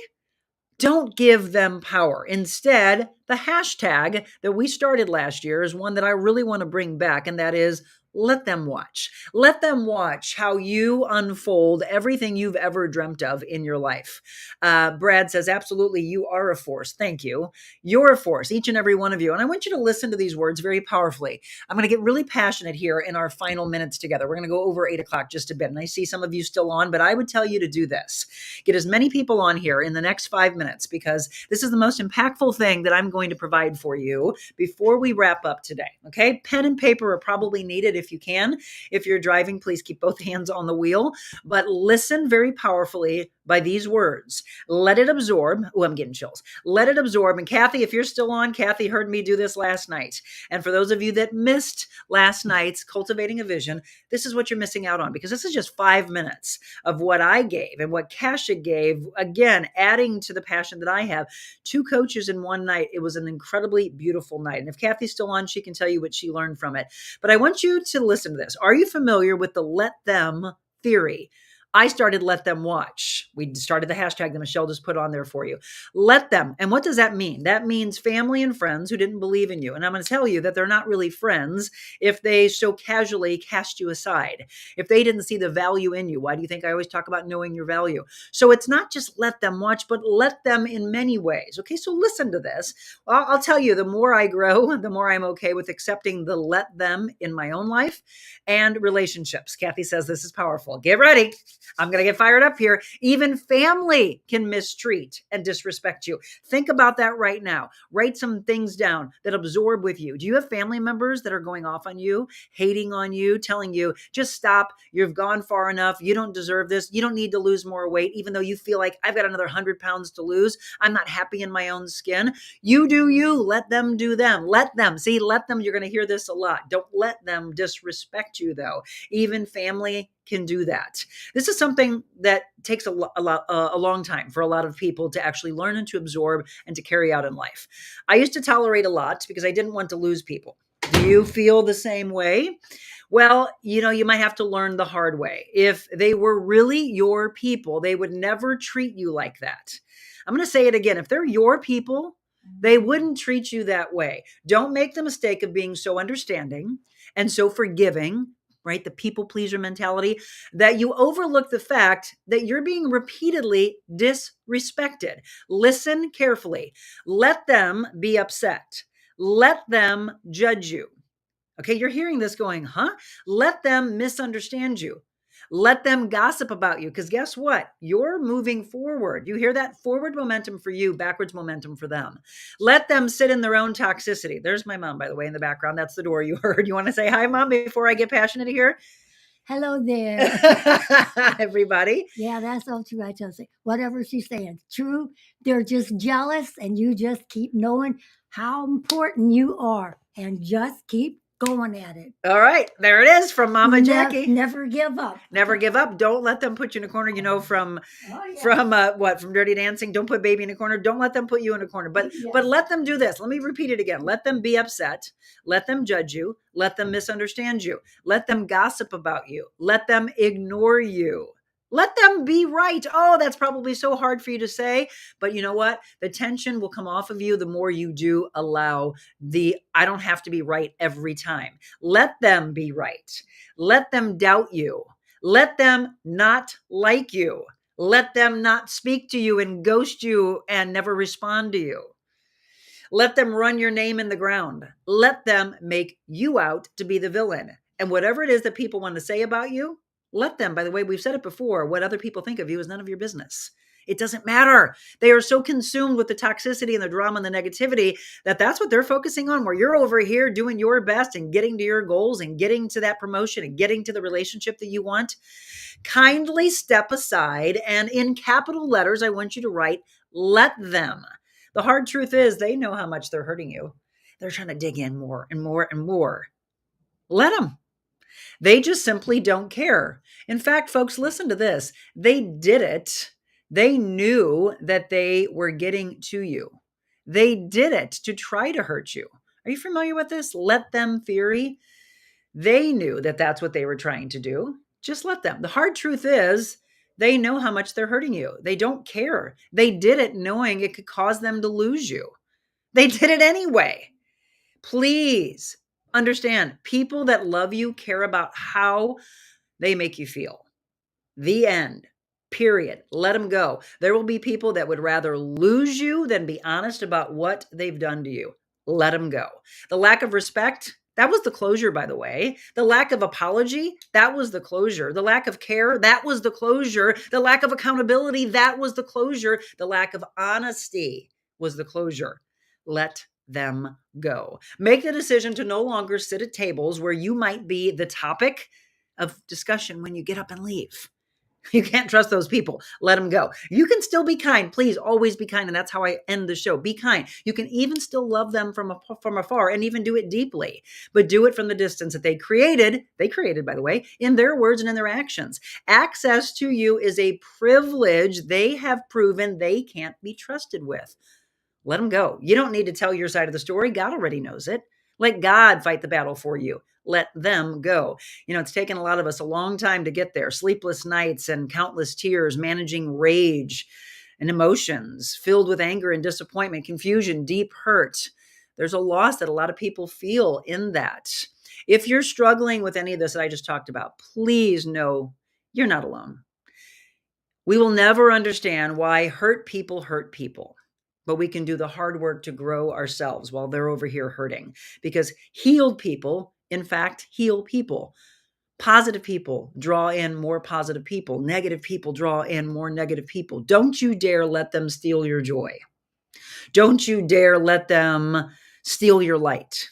Don't give them power. Instead, the hashtag that we started last year is one that I really want to bring back, and that is let them watch. Let them watch how you unfold everything you've ever dreamt of in your life. Brad says, absolutely, you are a force. Thank you. You're a force, each and every one of you. And I want you to listen to these words very powerfully. I'm going to get really passionate here in our final minutes together. We're going to go over 8 o'clock just a bit. And I see some of you still on, but I would tell you to do this. Get as many people on here in the next 5 minutes, because this is the most impactful thing that I'm going to provide for you before we wrap up today. Okay. Pen and paper are probably needed if you can. If you're driving, please keep both hands on the wheel, but listen very powerfully by these words. Let it absorb. Oh, I'm getting chills. Let it absorb. And Kathy, if you're still on, Kathy heard me do this last night. And for those of you that missed last night's Cultivating a Vision, this is what you're missing out on, because this is just 5 minutes of what I gave and what Kasha gave. Again, adding to the passion that I have. 2 coaches in one night. It was an incredibly beautiful night. And if Kathy's still on, she can tell you what she learned from it. But I want you to listen to this. Are you familiar with the let them theory? I started Let Them Watch. We started the hashtag that Michelle just put on there for you. Let them. And what does that mean? That means family and friends who didn't believe in you. And I'm going to tell you that they're not really friends if they so casually cast you aside. If they didn't see the value in you. Why do you think I always talk about knowing your value? So it's not just let them watch, but let them in many ways. Okay, so listen to this. Well, I'll tell you, the more I grow, the more I'm okay with accepting the let them in my own life and relationships. Kathy says this is powerful. Get ready. I'm going to get fired up here. Even family can mistreat and disrespect you. Think about that right now. Write some things down that absorb with you. Do you have family members that are going off on you, hating on you, telling you, just stop, you've gone far enough, you don't deserve this, you don't need to lose more weight, even though you feel like I've got another 100 pounds to lose, I'm not happy in my own skin? You do you, let them do them. Let them, see, let them, you're going to hear this a lot. Don't let them disrespect you though. Even family can do that. This is something that takes a long time for a lot of people to actually learn and to absorb and to carry out in life. I used to tolerate a lot because I didn't want to lose people. Do you feel the same way? Well, you might have to learn the hard way. If they were really your people, they would never treat you like that. I'm going to say it again. If they're your people, they wouldn't treat you that way. Don't make the mistake of being so understanding and so forgiving, right? The people pleaser mentality, that you overlook the fact that you're being repeatedly disrespected. Listen carefully. Let them be upset. Let them judge you. Okay, you're hearing this going, huh? Let them misunderstand you. Let them gossip about you, because guess what? You're moving forward. You hear that? Forward momentum for you, backwards momentum for them. Let them sit in their own toxicity. There's my mom, by the way, in the background. That's the door you heard. You want to say hi, Mom, before I get passionate here? Hello there. Everybody. Yeah, that's all true. I just say whatever she's saying. True. They're just jealous, and you just keep knowing how important you are and just keep going at it. All right. There it is from Mama Jackie. Never give up. Never give up. Don't let them put you in a corner, from Dirty Dancing. Don't put baby in a corner. Don't let them put you in a corner. But let them do this. Let me repeat it again. Let them be upset. Let them judge you. Let them misunderstand you. Let them gossip about you. Let them ignore you. Let them be right. Oh, that's probably so hard for you to say. But you know what? The tension will come off of you the more you do allow I don't have to be right every time. Let them be right. Let them doubt you. Let them not like you. Let them not speak to you and ghost you and never respond to you. Let them run your name in the ground. Let them make you out to be the villain. And whatever it is that people want to say about you, let them. By the way, we've said it before, what other people think of you is none of your business. It doesn't matter. They are so consumed with the toxicity and the drama and the negativity that that's what they're focusing on, where you're over here doing your best and getting to your goals and getting to that promotion and getting to the relationship that you want. Kindly step aside, and in capital letters, I want you to write, let them. The hard truth is they know how much they're hurting you. They're trying to dig in more and more and more. Let them. They just simply don't care. In fact, folks, listen to this. They did it. They knew that they were getting to you. They did it to try to hurt you. Are you familiar with this? Let them theory. They knew that that's what they were trying to do. Just let them. The hard truth is they know how much they're hurting you. They don't care. They did it knowing it could cause them to lose you. They did it anyway. Please understand, people that love you care about how they make you feel. The end. Period. Let them go. There will be people that would rather lose you than be honest about what they've done to you. Let them go. The lack of respect, that was the closure, by the way. The lack of apology, that was the closure. The lack of care, that was the closure. The lack of accountability, that was the closure. The lack of honesty was the closure. Let them go. Make the decision to no longer sit at tables where you might be the topic of discussion when you get up and leave. You can't trust those people. Let them go. You can still be kind. Please always be kind. And that's how I end the show. Be kind. You can even still love them from afar and even do it deeply, but do it from the distance that they created, by the way, in their words and in their actions. Access to you is a privilege they have proven they can't be trusted with. Let them go. You don't need to tell your side of the story. God already knows it. Let God fight the battle for you. Let them go. It's taken a lot of us a long time to get there. Sleepless nights and countless tears, managing rage and emotions filled with anger and disappointment, confusion, deep hurt. There's a loss that a lot of people feel in that. If you're struggling with any of this that I just talked about, please know you're not alone. We will never understand why hurt people, but we can do the hard work to grow ourselves while they're over here hurting, because healed people, in fact, heal people. Positive people draw in more positive people. Negative people draw in more negative people. Don't you dare let them steal your joy. Don't you dare let them steal your light.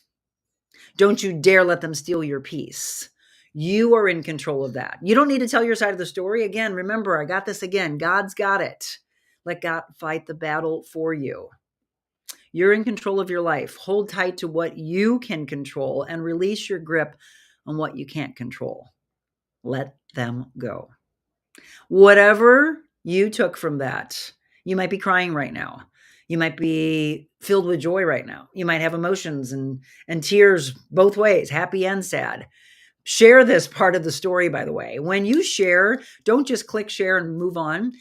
Don't you dare let them steal your peace. You are in control of that. You don't need to tell your side of the story. Again, remember, I got this again. God's got it. Let God fight the battle for you. You're in control of your life. Hold tight to what you can control and release your grip on what you can't control. Let them go. Whatever you took from that, you might be crying right now. You might be filled with joy right now. You might have emotions and tears both ways, happy and sad. Share this part of the story, by the way. When you share, don't just click share and move on.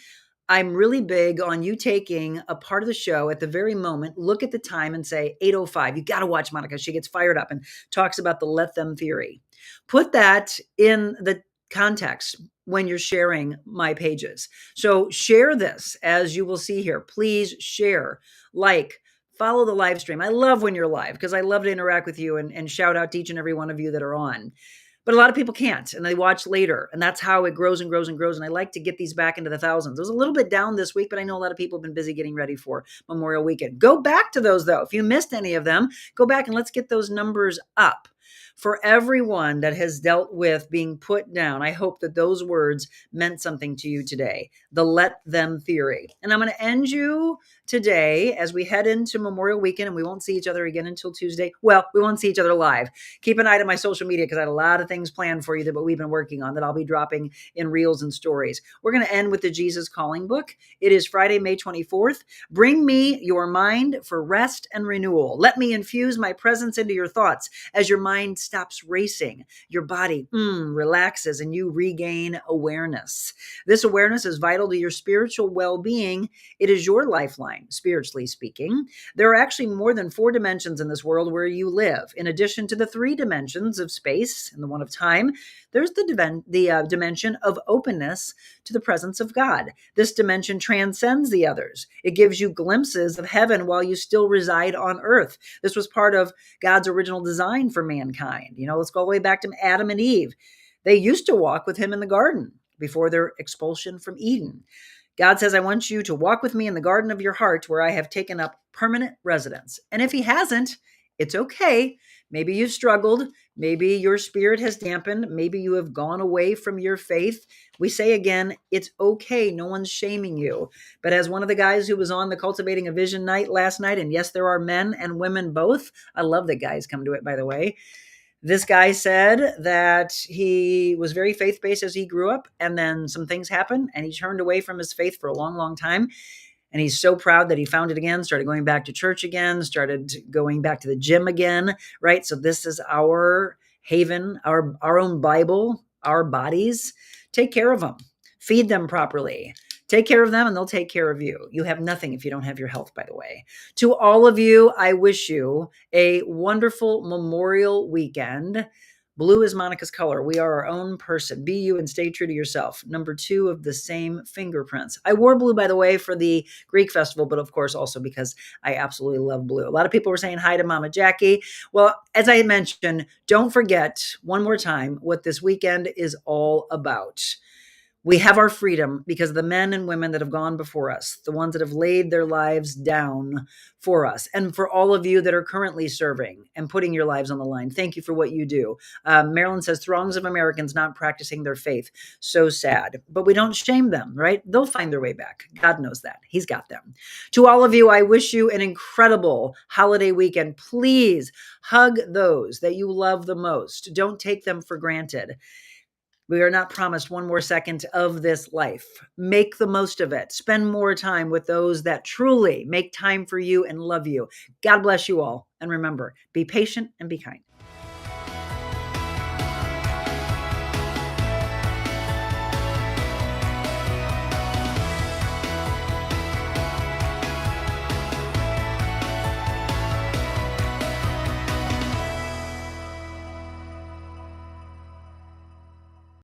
I'm really big on you taking a part of the show at the very moment, look at the time and say 8:05. You got to watch Monica. She gets fired up and talks about the let them theory. Put that in the context when you're sharing my pages. So share this, as you will see here. Please share, follow the live stream. I love when you're live because I love to interact with you and shout out to each and every one of you that are on. But a lot of people can't, and they watch later, and that's how it grows and grows and grows. And I like to get these back into the thousands. It was a little bit down this week, but I know a lot of people have been busy getting ready for Memorial Weekend. Go back to those, though. If you missed any of them, go back and let's get those numbers up. For everyone that has dealt with being put down, I hope that those words meant something to you today. The let them theory. And I'm going to end you today as we head into Memorial Weekend, and we won't see each other again until Tuesday. Well, we won't see each other live. Keep an eye on my social media because I had a lot of things planned for you that we've been working on that I'll be dropping in reels and stories. We're going to end with the Jesus Calling book. It is Friday, May 24th. Bring me your mind for rest and renewal. Let me infuse my presence into your thoughts as your mind mind stops racing. Your body relaxes and you regain awareness. This awareness is vital to your spiritual well-being. It is your lifeline, spiritually speaking. There are actually more than 4 dimensions in this world where you live. In addition to the 3 dimensions of space and the one of time, there's the dimension of openness to the presence of God. This dimension transcends the others. It gives you glimpses of heaven while you still reside on earth. This was part of God's original design for mankind. Let's go all the way back to Adam and Eve. They used to walk with him in the garden before their expulsion from Eden. God says, I want you to walk with me in the garden of your heart where I have taken up permanent residence. And if he hasn't, it's okay. Maybe you've struggled. Maybe your spirit has dampened. Maybe you have gone away from your faith. We say again, it's okay. No one's shaming you. But as one of the guys who was on the Cultivating a Vision night last night, and yes, there are men and women both. I love that guys come to it, by the way. This guy said that he was very faith-based as he grew up, and then some things happened, and he turned away from his faith for a long, long time. And he's so proud that he found it again, started going back to church again, started going back to the gym again, right? So this is our haven, our own Bible, our bodies. Take care of them. Feed them properly. Take care of them and they'll take care of you. You have nothing if you don't have your health, by the way. To all of you, I wish you a wonderful Memorial weekend. Blue is Monica's color. We are our own person. Be you and stay true to yourself. Number 2 of the same fingerprints. I wore blue, by the way, for the Greek festival, but of course also because I absolutely love blue. A lot of people were saying hi to Mama Jackie. Well, as I mentioned, don't forget one more time what this weekend is all about. We have our freedom because of the men and women that have gone before us, the ones that have laid their lives down for us. And for all of you that are currently serving and putting your lives on the line, thank you for what you do. Marilyn says, throngs of Americans not practicing their faith. So sad. But we don't shame them, right? They'll find their way back. God knows that. He's got them. To all of you, I wish you an incredible holiday weekend. Please hug those that you love the most. Don't take them for granted. We are not promised one more second of this life. Make the most of it. Spend more time with those that truly make time for you and love you. God bless you all. And remember, be patient and be kind.